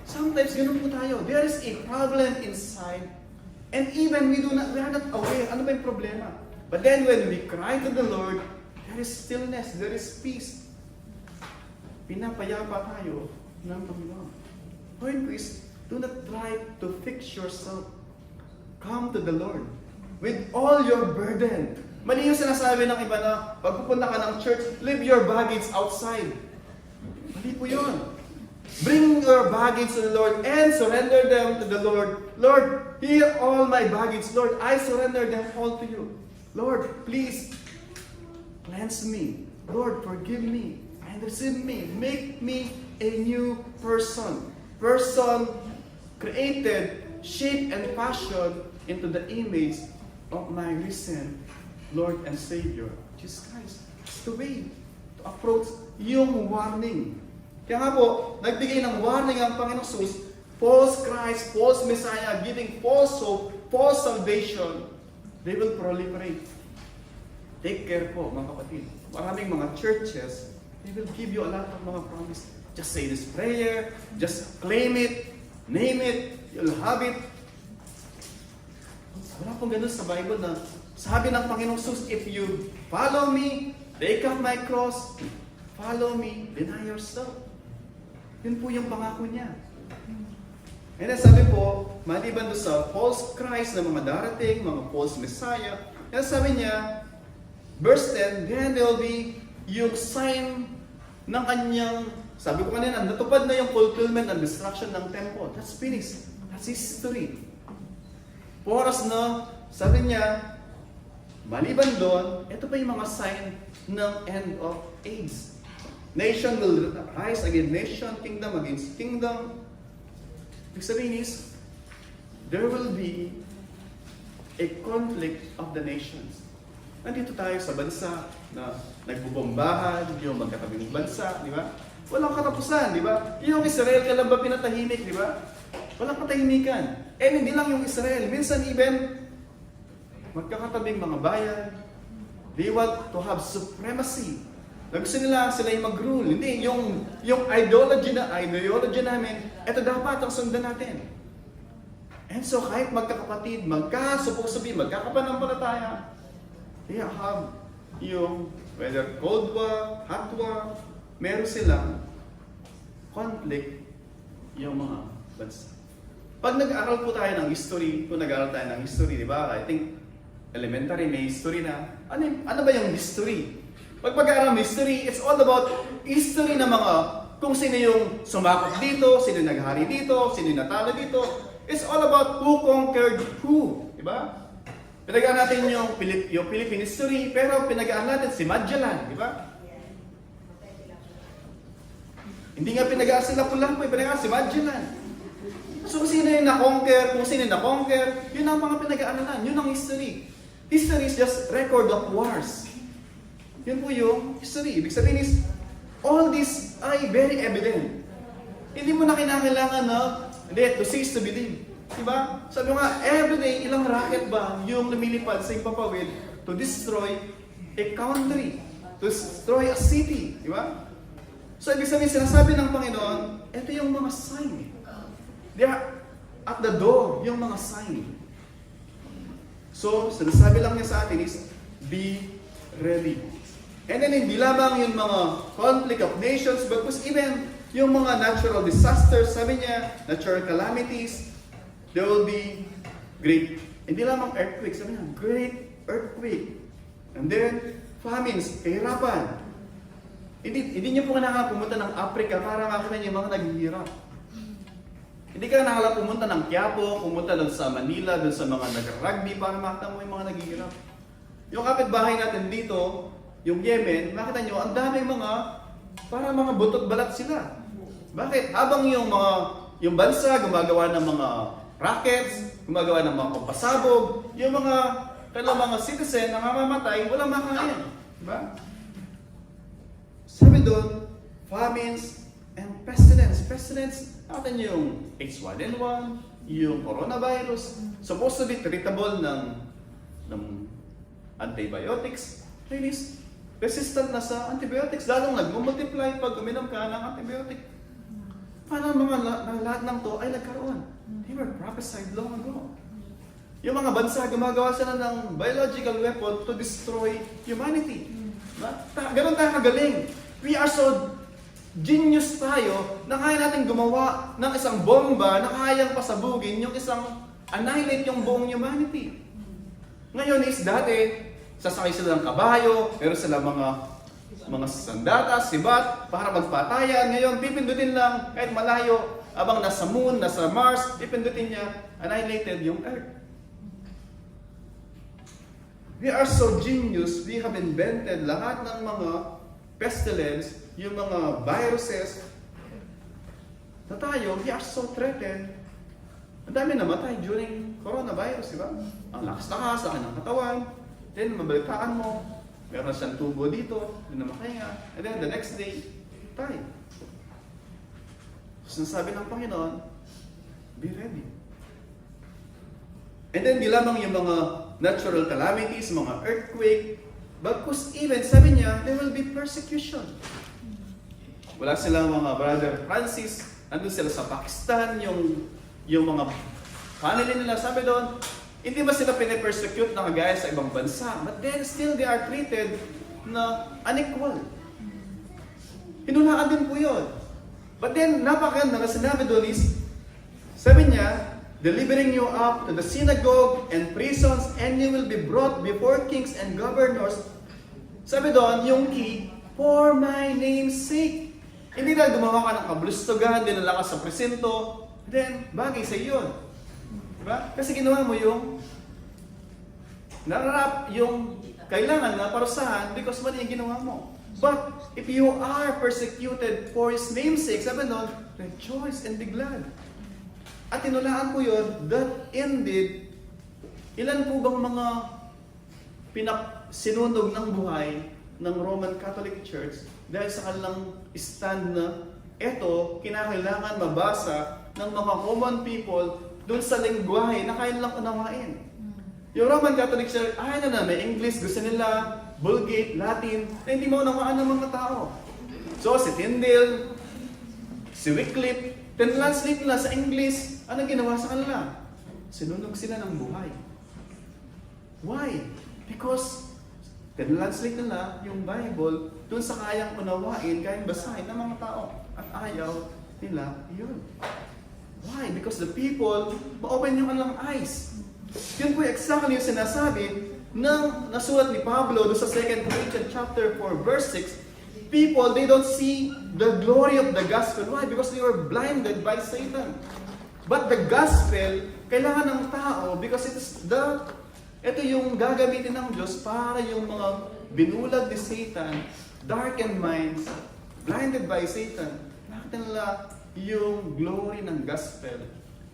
Sometimes ganun po tayo. There is a problem inside. And even we are not aware. Ano ba yung problema? But then when we cry to the Lord, there is stillness, there is peace. Pinapayapa tayo ng Panginoon. Point is, do not try to fix yourself. Come to the Lord with all your burden. Mali yung sinasabi ng iba na pag pupunta ka ng church, leave your baggage outside. Mali po yun. Bring your baggage to the Lord and surrender them to the Lord. Lord, here all my baggage. Lord, I surrender them all to you. Lord, please cleanse me. Lord, forgive me and receive me. Make me a new person. Person created, shaped, and fashioned into the image of my risen Lord and Savior, Jesus Christ. It's the way to approach yung warning. Kaya nga po, nagbigay ng warning ang Panginoong Jesus, false Christ, false Messiah, giving false hope, false salvation, they will proliferate. Take care po, mga kapatid. Maraming mga churches, they will give you a lot of mga promise. Just say this prayer, just claim it, name it, you'll have it. Wala pong ganun sa Bible na sabi ng Panginoong Jesus, if you follow me, take up my cross, follow me, deny yourself. Yun po yung pangako niya. And then sabi po, maliban doon sa false Christ na mga darating, mga false Messiah, yan sabi niya, verse 10, then there will be yung sign ng kanyang, sabi ko kanina, natupad na yung fulfillment and destruction ng temple. That's finished. That's history. Oras na, sabi niya, maliban doon, ito pa yung mga sign ng end of age. Nation will rise against nation, kingdom against kingdom. Ibig sabihin is, there will be a conflict of the nations. Nandito tayo sa bansa na nagbubombahan, yung magkatabing bansa, di ba? Walang katapusan, di ba? Yung Israel, kailan ba pinatahimik, di ba? Walang katahimikan. And hindi lang yung Israel. Minsan even, magkakatabing mga bayan, they want to have supremacy. Gusto nila sila yung mag-rule. Hindi, yung ideology namin, ito dapat ang sundan natin. And so kahit magkakapatid, magkasuposabi, magkakapanampalataya, they have yung whether cold war, hot war, meron silang conflict yung mga bansa. Pag nag-aaral po tayo ng history, kung nag-aaral tayo ng history, di ba? I think elementary may history na. Ano ba yung history? Pag pag-aaral ng history, it's all about history ng mga kung sino yung sumakot dito, sino yung naghari dito, sino yung natalo dito. It's all about who conquered who. Di ba? Pinag-aaral natin yung Philippine history, pero pinag-aaral natin si Magellan. Di ba? Hindi nga pinag-aaral sila Lapu-Lapu, pinag-aaral si Magellan. So kung sino yung na-conquer, yun ang mga pinag-aaralan, yun ang history. History is just record of wars. Yun po yung history. Ibig sabihin is, all this ay very evident. Hindi mo na kinakailangan na, to cease to believe. Diba? Sabi nga, everyday, ilang rocket ba yung lumilipad sa ipapawid to destroy a country, to destroy a city. Diba? So ibig sabihin, sinasabi ng Panginoon, ito yung mga sign. They are at the door, yung mga sign. So, sinasabi lang niya sa atin is, be ready. And then, hindi lamang yung mga conflict of nations, but even yung mga natural disasters, sabi niya, natural calamities, there will be great, hindi lamang earthquake, sabi niya, great earthquake. And then, famines, kahirapan. Hindi niyo po kailangan pumunta ng Africa para makita niyo yung mga naghihirap. Hindi ka nakala pumunta ng Quiapo, pumunta doon sa Manila, doon sa mga nag-rugby para makita mo yung mga naghihirap. Yung kapitbahay natin dito, yung Yemen, makita nyo, ang daming para mga butot balat sila. Bakit? Habang yung bansa gumagawa ng mga rockets, gumagawa ng mga pampasabog, yung kailang mga citizen na mamamatay, walang makain. Diba? Sabi doon, famines and pestilence. Pestilence, natin yung H1N1, yung coronavirus, supposed to be treatable ng antibiotics. Ladies, resistant na sa antibiotics, lalong nag-multiply pag uminom ka ng antibiotic. Paano lahat ng to ay nagkaroon? They were prophesied long ago. Yung mga bansa, gumagawa sila ng biological weapon to destroy humanity. Ganon tayo kagaling. We are so genius tayo na kaya natin gumawa ng isang bomba na kayang pasabugin yung annihilate yung buong humanity. Ngayon is dati, sasakay sila ng kabayo, meron sila mga sandata, sibat, para magpatayan. Ngayon, pipindutin lang, kahit malayo, abang nasa moon, nasa Mars, pipindutin niya, annihilated yung Earth. We are so genius, we have invented lahat ng mga pestilence, yung mga viruses, na tayo, we are so threatened. Ang dami namatay during coronavirus, di ba? Ang lakas-lakas, laki ng katawan, then mabalitaan mo, meron siyang tubo dito, hindi na makahinga, and then the next day, tayo. So, sinasabi ng Panginoon, be ready. And then, di lamang yung mga natural calamities, mga earthquake, bagkus even, sabi niya, there will be persecution. Wala silang mga brother Francis, nandun sila sa Pakistan, yung mga family nila, sabi doon, hindi ba sila pinipersecute na kagaya sa ibang bansa? But then still they are treated na unequal. Hinulaan din po yun. But then, napakaganda na sinabi doon is, sabi niya, delivering you up to the synagogue and prisons, and you will be brought before kings and governors. Sabi doon, yung key, for my name's sake. Hindi na gumawa ka ng kablustugan, dinala ka sa presinto, then bagay sa iyo. Diba? Kasi ginawa mo yung nararap yung kailangan na parusahan because mali yung ginawa mo. But if you are persecuted for His name's sake, sabi doon, rejoice and be glad. At tinulaan ko yun, that indeed, ilan po bang mga sinunog ng buhay ng Roman Catholic Church dahil sa kanilang stand na eto, kinakailangan mabasa ng mga common people dun sa lingwahe na kaya nilang unawain. Yung Roman Catholic Church, may English, gusto nila, Vulgate, Latin, na hindi maunawaan ng mga tao. So, si Tyndale, si Wycliffe, translate nila sa English, ano ginawa sa kanila? Sinunog sila ng buhay. Why? Because translate nila yung Bible dun sa kayang unawain, kayang basahin ng mga tao. At ayaw nila yun. Why? Because the people, ma-open yung kanilang eyes. Yun po exactly yung sinasabi ng nasulat ni Pablo doon sa 2 Corinthians chapter 4 verse 6. People, they don't see the glory of the gospel. Why? Because they were blinded by Satan. But the gospel, kailangan ng tao because ito yung gagamitin ng Diyos para yung mga binulag ni Satan, darkened minds, blinded by Satan, nakita nila yung glory ng gospel.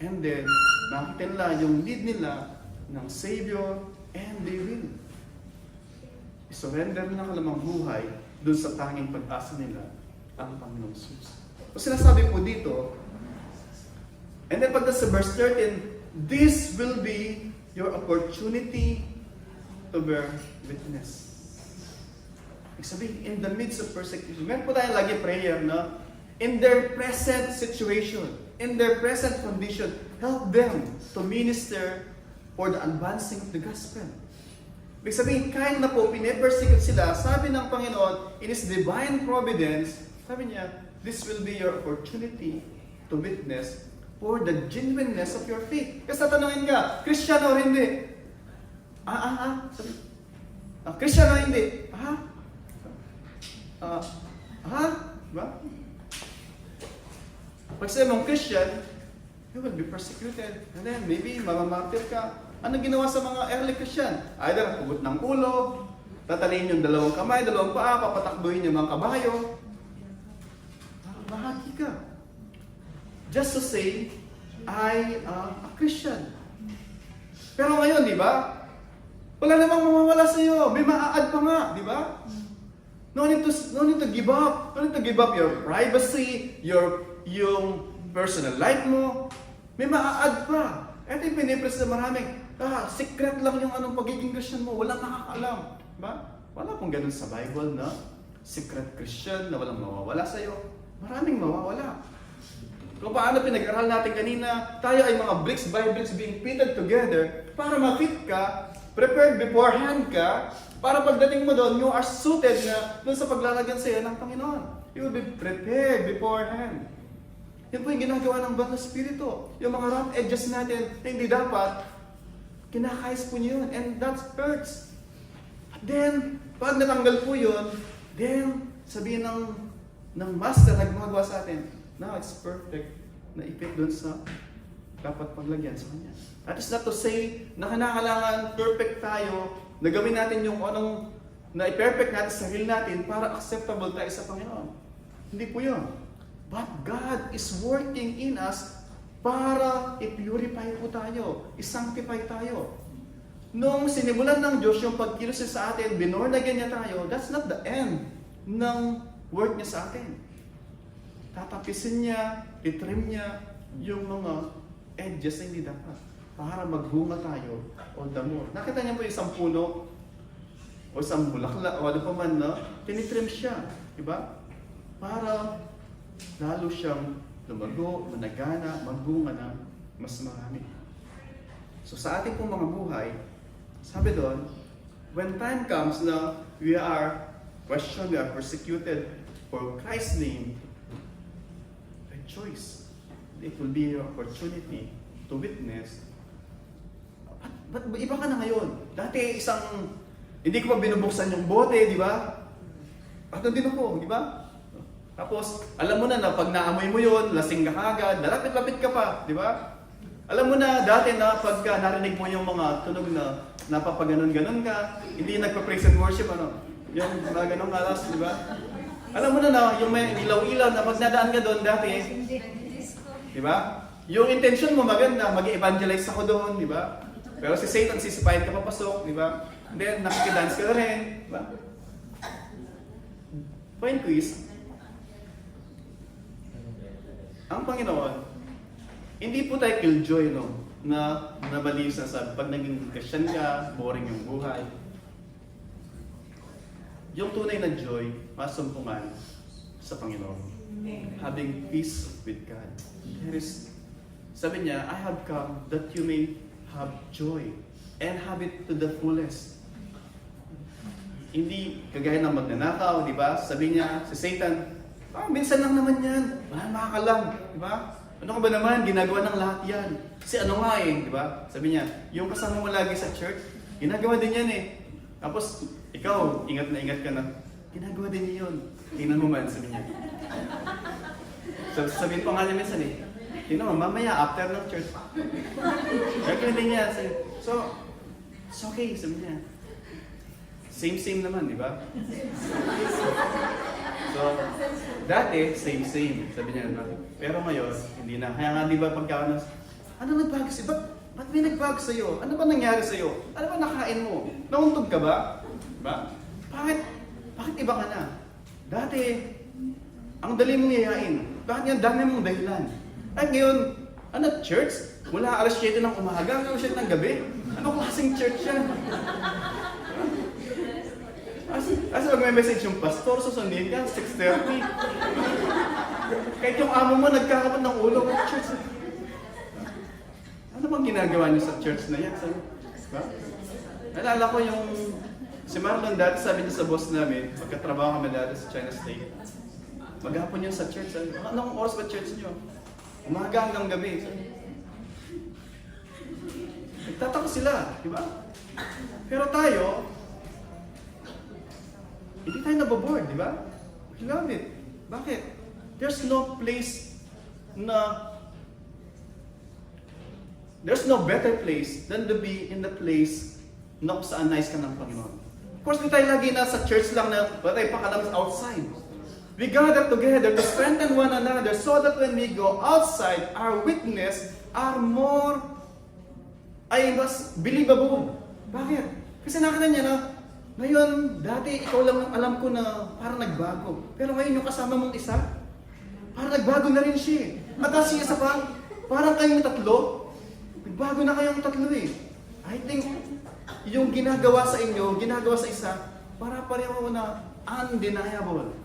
And then, nakita nila yung need nila ng Savior, and they will surrender na kalamang buhay dun sa tanging pag-asa nila, ang Panginoong Jesus. So sinasabi po dito, and then pagdating sa verse 13, this will be your opportunity to bear witness. Ibig sabihin, in the midst of persecution, meron po tayong lagi prayer na, in their present situation, in their present condition, help them to minister for the advancing of the gospel. Ibig sabihin, kahit na po pinipersecute sila, sabi ng Panginoon, in His divine providence, sabi niya, this will be your opportunity to witness for the genuineness of your faith. Kasi tatanungin ka, Kristiyano o hindi? Kristiyano o hindi? Diba? Pag sabi mong Christian, you will be persecuted. And then maybe mamamartir ka. Ano ginawa sa mga early Christian? Either hugot ng ulo, tataliin yung dalawang kamay, dalawang paa, papatakbuhin yung mga kabayo. Bahagi ka. Just to say, I am a Christian. Pero ngayon, di ba? Wala namang mawawala sa iyo. May maa-add pa nga, di ba? No need to give up. No need to give up your privacy, yung personal life mo. May maa-add pa. Ito yung pinipres na maraming, secret lang yung anong pagiging Christian mo. Walang nakakaalam. Diba? Wala pong ganun sa Bible na secret Christian na walang mawawala sa iyo. Maraming mawawala. Kung paano pinag-aral natin kanina, tayo ay mga bricks by bricks being fitted together para ma-fit ka, prepared beforehand ka, para pagdating mo doon, you are suited na doon sa paglalagyan sa iyo ng Panginoon. You will be prepared beforehand. Yan po yung ginagawa ng Banal Espiritu. Yung mga rough edges natin na hindi dapat, kinakais po niyo yun. And that hurts. Then, pag natanggal po yun, then, sabihin ng master na gumagawa sa atin, now it's perfect na i-fit doon sa dapat paglagyan sa kanya. That is not to say na kinakailangan perfect tayo, na gawin natin yung anong na i-perfect natin sa sarili natin para acceptable tayo sa Panginoon. Hindi po yun. But God is working in us para i-purify po tayo, i-sanctify tayo. Nung sinimulan ng Diyos yung pagkilos sa atin, binornagyan niya tayo, that's not the end ng work niya sa atin. Tatapisin niya, itrim niya yung mga edges na hindi dapat para magbunga tayo on the more. Nakita niyo po isang puno o isang bulaklak o ano pa man na tinitrim siya, di ba? Para lalo siyang lumago, managana, magbunga na mas marami. So sa ating pong mga buhay, sabi doon, when time comes na we are questioned, we are persecuted for Christ's name, choice. It will be your opportunity to witness. But iba ka na ngayon. Dati hindi ko pa binubuksan yung bote, di ba? At nandito ako, di ba? Tapos, alam mo na pag naamoy mo yun, lasing ka kagad, lapit-lapit ka pa, di ba? Alam mo na dati na pagka narinig mo yung mga tunog na napapaganon-ganon ka, hindi nagpa-praise and worship, yung mga ganong alas, di ba? Alam mo na yung may ilaw-ilaw na magdadaan ka doon dati. Di ba? Yung intention mo maganda, mag-evangelize ako doon, di ba? Pero si Satan, sisipahin ka papasok, di ba? Then, nakikidance ka na rin, di ba? point ko is, ang Panginoon, hindi po tayo killjoy, no? Na nabaliw sa pag naging Christian ka, boring yung buhay. Yung tunay na joy, masumpungan sa Panginoon. Having peace with God. Sabi niya, I have come that you may have joy and have it to the fullest. Hindi kagaya ng magnanakaw, di ba? Sabi niya, si Satan, minsan lang naman yan. Makakalang, di ba? Ano ka ba naman? Ginagawa ng lahat yan. Kasi ano nga di ba? Sabi niya, yung kasama mo lagi sa church, ginagawa din yan Tapos, ikaw, ingat ka na, ginagawa din niya yun. Tingnan mo man, sabi niya. So, sabihin pa nga niya minsan tingnan mo, mamaya, after ng church, gagawin din niya. So, it's okay, sabi niya. Same naman, di ba? So, dati, same. Sabi niya, pero ngayon, hindi na. Kaya nga, di ba, pagka ano nagbago sa'yo? Ba't may nagbago sa'yo? Ano ba nangyari sa'yo? Ano ba nakain mo? Nauntog ka ba? Diba? Bakit iba ka na? Dati, ang dali mong yayain. Bakit nga dami mong dahilan? Ay, ngayon, church? Mula alas 7 ng umaga, hanggang 7 ng gabi? Ano klaseng church yan? As mag-message yung pastor, susundin ka, 6:30. Kahit yung amo mo nagkakapot ng ulo ng church. Ano bang ginagawa niyo sa church na yan? Diba? Nalala ko yung si Marlon dati, sabi niya sa boss namin, magkatrabaho kami dati sa China State. Maghapon yun sa church. Anong oras ba church niyo? Umaga hanggang gabi. Nagtataka sila, di ba? Pero tayo, hindi tayo nababoard, di ba? We love it. Bakit? There's no better place than to be in the place na kung saan nice ka ng Panginoon. Of course, hindi tayo lagi nasa church lang na wala tayo pakalam outside. We gather together to strengthen one another so that when we go outside, our witness are mas believable. Bakit? Kasi nakita niya na, ngayon, dati ikaw lang ang alam ko na parang nagbago. Pero ngayon yung kasama mong isa, parang nagbago na rin siya. At kasi isa pa, parang kayong tatlo, nagbago na kayong tatlo I think, yung ginagawa sa inyo, ginagawa sa isa, para pareho na undeniable.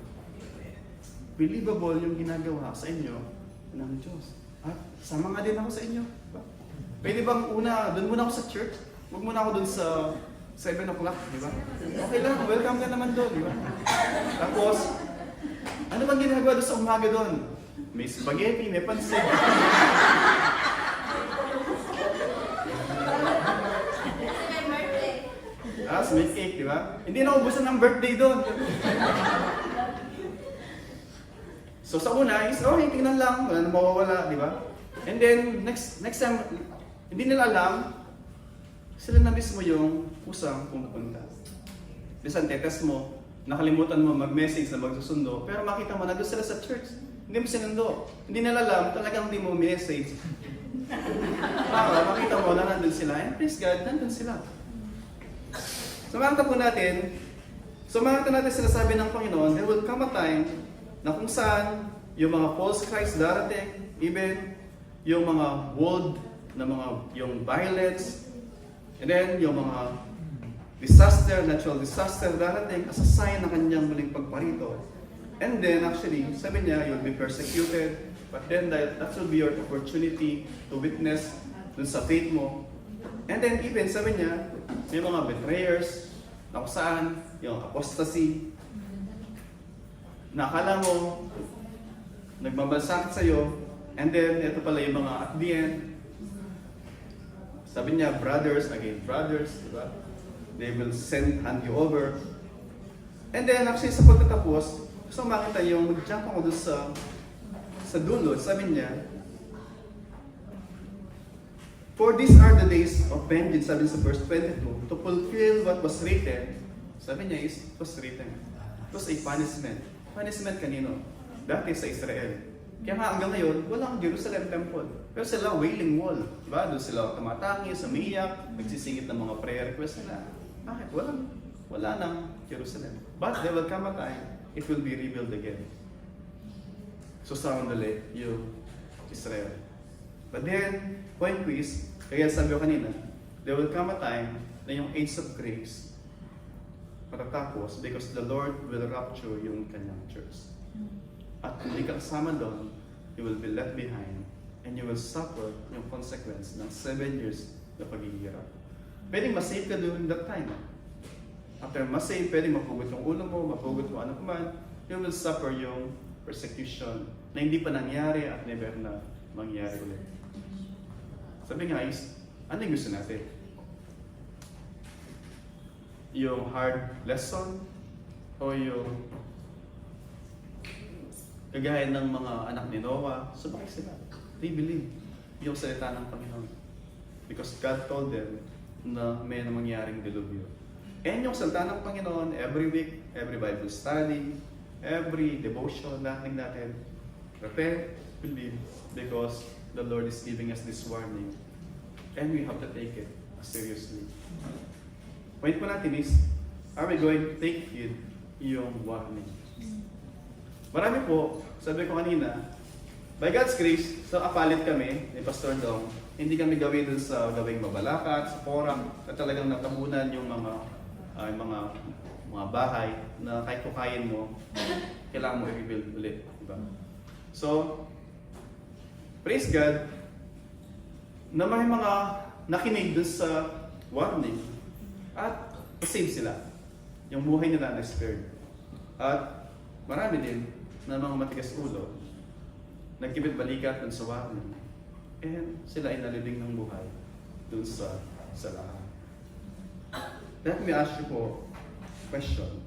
Believable yung ginagawa sa inyo ng Diyos. At sama nga din ako sa inyo. Pwede bang doon muna ako sa church? Huwag muna ako doon sa 7 o'clock, di ba? Okay lang, welcome ka naman doon, di ba? Tapos, ano bang ginagawa doon sa umaga doon? May spaghetti, may pansit. May cake, di ba? Hindi na ubusan ng birthday doon. So sa una is, tingnan lang, wala na mawawala, di ba? And then, next time, hindi nila alam, sila na mismo yung kusang pumupunta. Bisan tetest mo, nakalimutan mo mag-message na magsusundo, pero makita mo na doon sila sa church. Hindi mo sinundo. Hindi nila alam, talagang hindi mo message. Makita mo na nandun sila, and praise God, nandun sila. Sumakta po natin, sinasabi ng Panginoon, there will come a time na kung saan yung mga false Christ darating, even yung mga world na yung violence, and then yung mga natural disaster darating as a sign na kanyang muling pagparito. And then actually, sabi niya, you'll be persecuted, but then that will be your opportunity to witness dun sa faith mo. And then even, sabi niya, may mga betrayers, na kung saan, yung apostasy, na akala mo, nagmabalsakit sa'yo, and then, ito pala yung mga at the end, sabi niya, brothers against brothers, di ba? They will hand you over. And then, actually, sa pagtatapos, gusto makita yung mag-jump ako doon sa dulo, sabi niya, for these are the days of vengeance, sabi sa verse 22, to fulfill what was written. Sabi niya is, it was written. It was a punishment. Punishment kanino? Dati sa Israel. Kaya nga hanggang ngayon, walang Jerusalem Temple. Pero sila Wailing Wall. Diba? Doon sila tumatangis, umiiyak, nagsisingit ng mga prayer request nila. Bakit? Wala nang Jerusalem. But there will come a time it will be rebuilt again. Susunod ulit yung Israel. But then, point ko is, kaya sabi ko kanina, there will come a time na yung age of grace matatapos because the Lord will rapture yung kanyang church. At kung hindi ka kasama doon, you will be left behind and you will suffer yung consequence ng 7 years na paghihirap. Pwedeng masave ka during that time. After masave, pwedeng mapugot yung ulo mo, mapugot mo ano man, you will suffer yung persecution na hindi pa nangyari at never na mangyari ulit. Sabi nga is, ano yung gusto natin? Yung hard lesson o yung kagaya ng mga anak ni Noah, sumakay sila. They believe yung salita ng Panginoon. Because God told them na may mangyaring dilubyo. And yung salita ng Panginoon, every week, every Bible study, every devotion, natin natin, repent, believe, because the Lord is giving us this warning. And we have to take it seriously. Point po natin is, are we going to take it yung warning? Marami po, sabi ko kanina, by God's grace, sa kapalit kami ni Pastor Dong, hindi kami gawin dun sa gawing mabalakat, sa forum, na talagang natabunan yung mga bahay na kahit kukain mo, kailangan mo i-rebuild ulit. Diba? So, praise God, na may mga nakinig dun sa warning at save sila. Yung buhay nila na spared. At marami din na mga matigas ulo, nagkibit balikat dun sa warning. And sila ay nalibing ng buhay dun sa lahat. Let me ask you po question.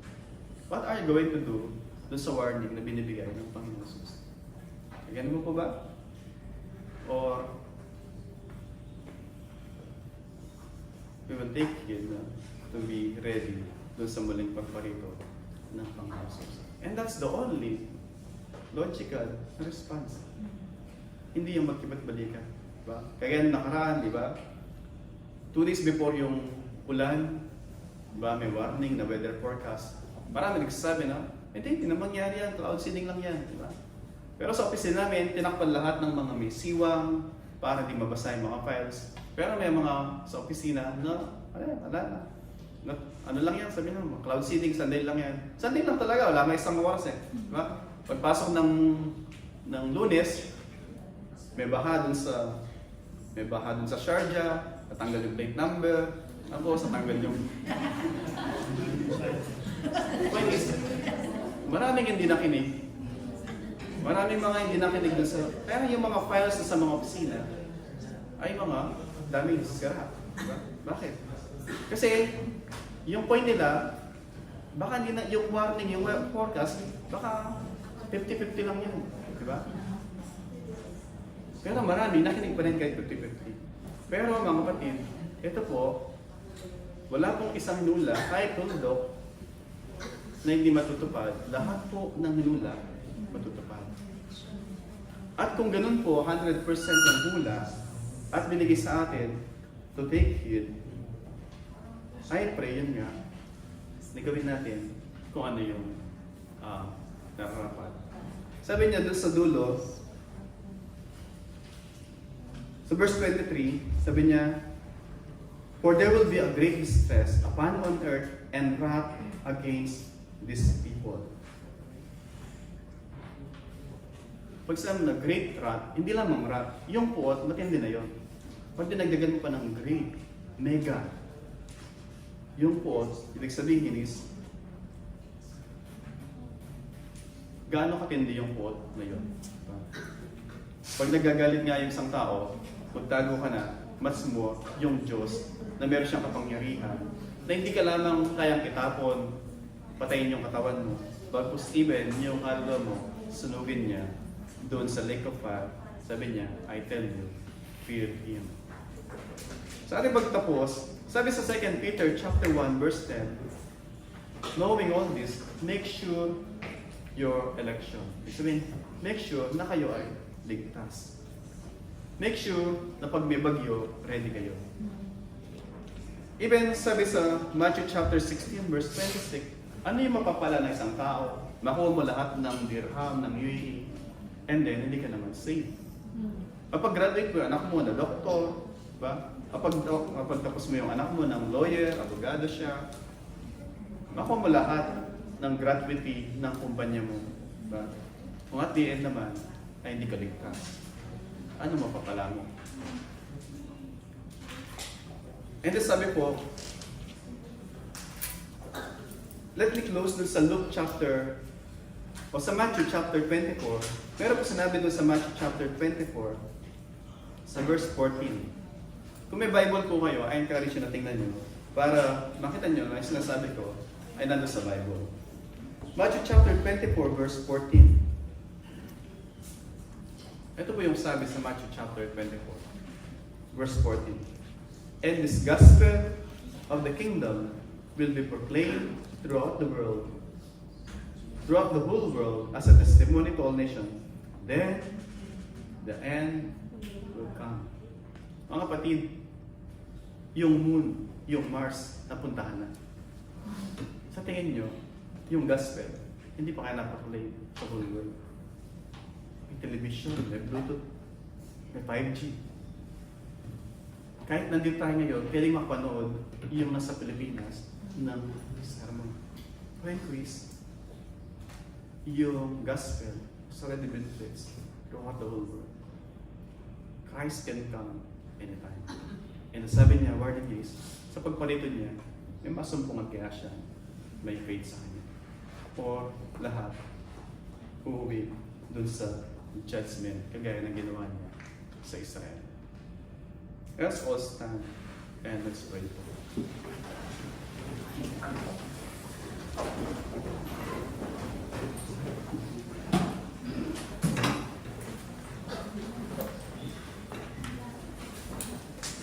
What are you going to do dun sa warning na binibigay ng Panginoon Jesus? Ganun mo po ba? Or we will take it to be ready dun sa muling pagparito ng Panginoon Jesus. And that's the only logical response. Hindi yung magkibat-balikan. Diba? Kaya nakaraan, di ba? 2 days before yung ulan, diba? May warning na weather forecast. Marami nagsasabi na, hindi na mangyari yan, cloud seeding lang yan. Diba? Pero sa opisina namin, tinakpan lahat ng mga may siwang para di mabasa yung mga files. Pero may mga sa opisina na, wala na. Ano lang yan, sabi na, cloud seeding, Sunday lang yan. Sunday lang talaga, wala may isang oras eh. Diba? Pagpasok ng Lunes, may baha dun sa Sharjah, natanggal yung plate number, tapos natanggal yung point is, maraming hindi nakinig. Maraming mga hindi nakinig dun sa, kaya yung mga files sa mga opisina ay mga daming sira. Diba? Bakit? Kasi yung point nila, baka hindi na, yung warning, yung forecast, baka 50-50 lang yun. Diba? Pero marami, nakinig pa rin kahit 50-50. Pero mga kapatid, ito po, wala pong isang nula, kahit tuldok, na hindi matutupad. Lahat po ng nula, matutupad. At kung ganun po, 100% ng hula, at binigay sa atin, to take heed, I pray yun nga, na gawin natin kung ano yung nararapat. Sabi niya doon sa dulo, sa verse 23, sabi niya, for there will be a great distress upon on earth and wrath against these people. Pag sabi na great wrath, hindi lamang wrath, yung puot, matindi na yun. Pag dinagdagan mo pa ng great, mega, yung puot, ibig sabihin is, gaano katindi yung puot na yun. Pag nagagalit nga yung isang tao, magtago ka na, mas mo yung Diyos na meron siyang kapangyarihan na hindi ka lamang kayang itapon, patayin yung katawan mo. Bagkus even yung alwa mo, sunugin niya doon sa lake of fire. Sabi niya, I tell you, fear Him. Sa ating pagtapos, sabi sa 2 Peter chapter 1 verse 10, knowing all this, make sure your election. Ibig sabihin, make sure na kayo ay ligtas. Make sure na pag may bagyo, ready kayo. Even sabi sa Matthew chapter 16 verse 26, ano yung mapapala ng isang tao Makuha mo lahat ng dirham, ng UAE, and then hindi ka naman safe. Kapag graduate mo yung anak mo na doktor, ba? Kapag tapos mo yung anak mo ng lawyer, abogado siya, makuha mo lahat ng gratuity ng kumpanya mo. Ba? Kung at the end naman, ay hindi ka ligtas. Ano mapapala mo? And then sabi po, let me close dun sa Luke chapter, o sa Matthew chapter 24. Meron po sinabi dun sa Matthew chapter 24, sa verse 14. Kung may Bible po kayo, I encourage you na tingnan nyo para makita nyo na yung sinasabi ko ay nandun sa Bible. Matthew chapter 24, verse 14. Ito po yung sabi sa Matthew chapter 24, verse 14. And this gospel of the kingdom will be proclaimed throughout the world, throughout the whole world as a testimony to all nations. Then, the end will come. Mga kapatid, yung moon, yung Mars, napuntahan na. Sa tingin nyo, yung gospel, hindi pa kaya napakulay sa whole world. May television, may Bluetooth, may 5G. Kahit nandito tayo ngayon, pwedeng makapanood yung nasa Pilipinas ng sermon. When quiz, yung gospel has already been preached throughout the whole world. Christ can come anytime. And sabi niya, warning days, sa pagparito niya, may masumpungan kaya siya, may faith sa kanya. Or lahat, uuwi dun sa judgment, kagaya ng ginawa niya sa Israel. Let's all stand and let's pray.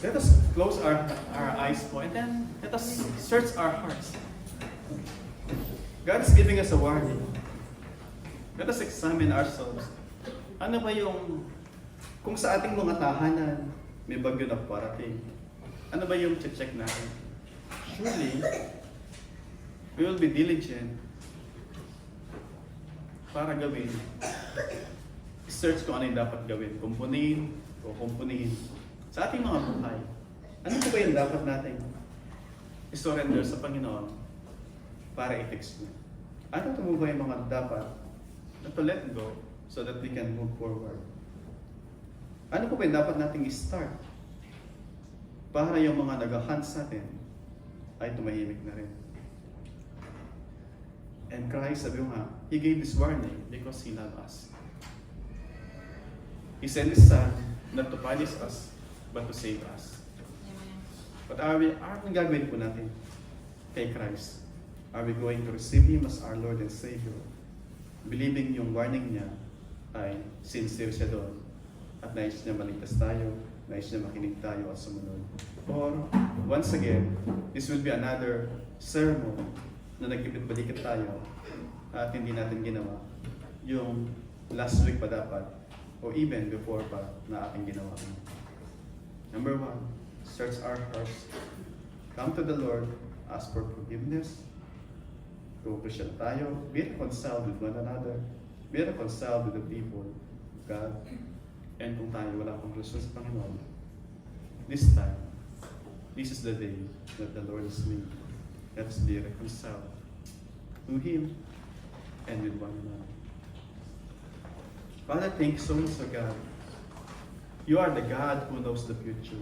Let us close our eyes po and then let us search our hearts. God is giving us a warning. Let us examine ourselves. Ano ba yung, kung sa ating mga tahanan, may bagyo na parating, ano ba yung check natin? Surely, we will be diligent para gawin. Search kung ano yung dapat gawin. Kumpunihin o kumpunihin. Sa ating mga buhay, ano ba yung dapat natin i-surrender sa Panginoon para i-fix niya? Ano ito ba yung mga dapat na to let go so that we can move forward? Ano ba yung dapat nating i-start para yung mga nag-hunt sa atin ay tumahimik na rin? And Christ, sabi nga, He gave this warning because He loved us. He sent His Son not to punish us, but to save us. But are we gagawin po natin kay Christ? Are we going to receive Him as our Lord and Savior? Believing yung warning niya ay sincere siya doon at nais niya maligtas tayo, nais niya makinig tayo at sumunod. Or, once again, this will be another sermon na nagkipit-balikat tayo at hindi natin ginawa yung last week pa dapat o even before pa na ating ginawa. Number 1, search our hearts. Come to the Lord, ask for forgiveness. Kung Christian tayo, be reconciled with one another. Be reconciled with the people of God. And kung tayo wala pang relasyon sa Panginoon, this time, this is the day that the Lord has made. Let us be reconciled to Him and with one another. Father, thank you so much, O God. You are the God who knows the future.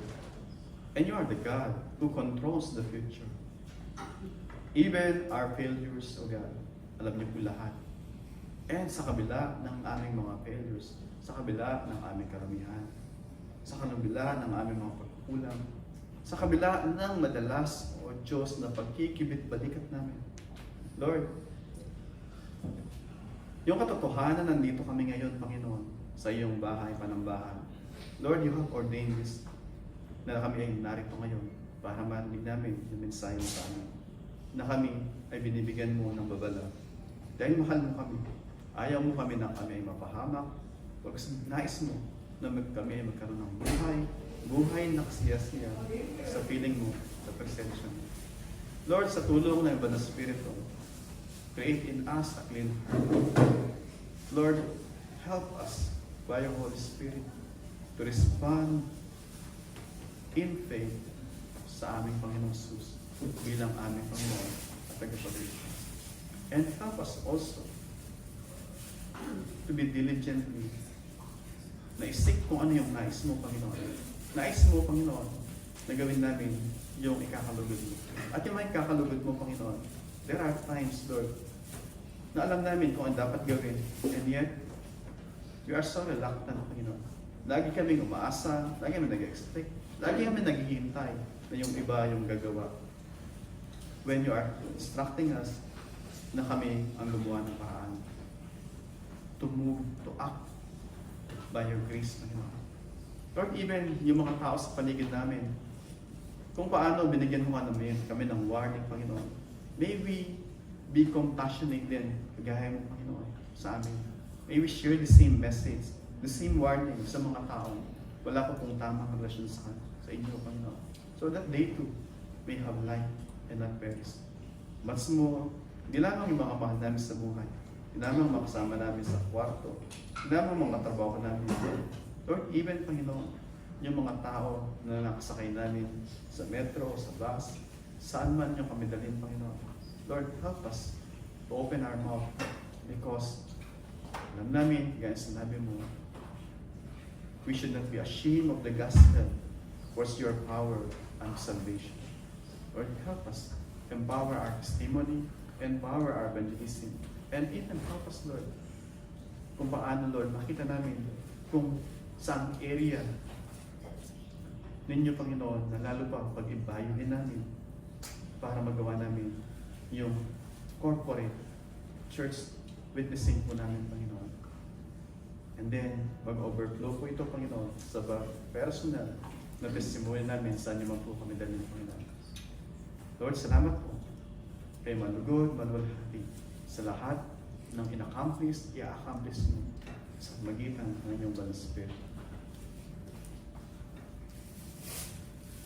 And you are the God who controls the future. Even our failures, O God, alam niyo po lahat. And sa kabila ng aming mga failures, sa kabila ng aming karamihan, sa kabila ng aming mga pagkukulang, sa kabila ng madalas, O Diyos, na pagkikibit-balikat namin. Lord, yung katotohanan, nandito kami ngayon, Panginoon, sa iyong bahay, panambahan. Lord, you have ordained this na kami ay narito ngayon para marinig namin yung mensahe mo sa amin. Na kami ay binibigyan mo ng babala. Dahil mahal mo kami. Ayaw mo kami na kami ay mapahamak. Kasi nais mo na kami ay magkaroon ng buhay na kasiya-siya sa feeling mo, sa presensya mo. Lord, sa tulong ng iba na Espiritu, create in us a clean heart. Lord, help us by your Holy Spirit to respond in faith sa aming Panginoong Jesus bilang aming Panginoon at tagapagligtas. And help us also to be diligently na isik kung ano yung nais mo, Panginoon. Nais mo, Panginoon, na gawin namin yung ikakalugod mo. At yung mga ikakalugod mo, Panginoon, there are times, Lord, na alam namin kung ano dapat gawin. And yet, we are so reluctant, Panginoon. Lagi kaming umaasa, lagi kami nag-expect, lagi kami naghihintay na yung iba yung gagawa. When you are instructing us na kami ang gumawa ng paraan. To move, to act by your grace, Panginoon. Lord, even yung mga tao sa paligid namin, kung paano binigyan mo kami ng warning, Panginoon, may we be compassionate din, kagaya mo, Panginoon, sa amin. May we share the same message, the same warning sa mga tao. Wala ko pong tamang relasyon sa inyo, Panginoon. So that they too may have life and not perish. Mas mo, hindi lamang yung mga mahal namin sa buhay, hindi lamang makasama namin sa kwarto, hindi lamang mga trabaho namin. Lord, even, Panginoon, yung mga tao na nakasakay namin sa metro, sa bus, saan man yung kami dalhin, Panginoon. Lord, help us to open our mouth because alam namin, gaya sinabi mo, we should not be ashamed of the gospel, for it's your power and salvation. Lord, help us empower our testimony, empower our evangelism, and even help us, Lord, kung paano, Lord, makita namin kung saan area ninyo, Panginoon, na lalo pa pag-ibayuhin namin para magawa namin yung corporate church witnessing po namin, Panginoon. And then, mag-overflow po ito, Panginoon, sa personal na testimony namin saan niyo man po kami dalhin, Panginoon. Lord, salamat po kay malugod, maluwalhati sa lahat ng in-accomplish, i-accomplish mo sa magitan ng inyong Banal Spirit.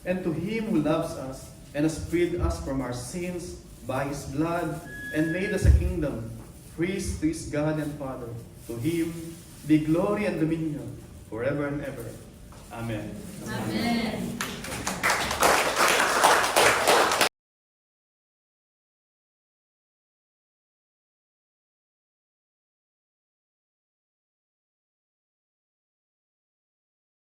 And to Him who loves us and has freed us from our sins by His blood and made us a kingdom, praise to His God and Father. To Him be glory and dominion forever and ever. Amen. Amen.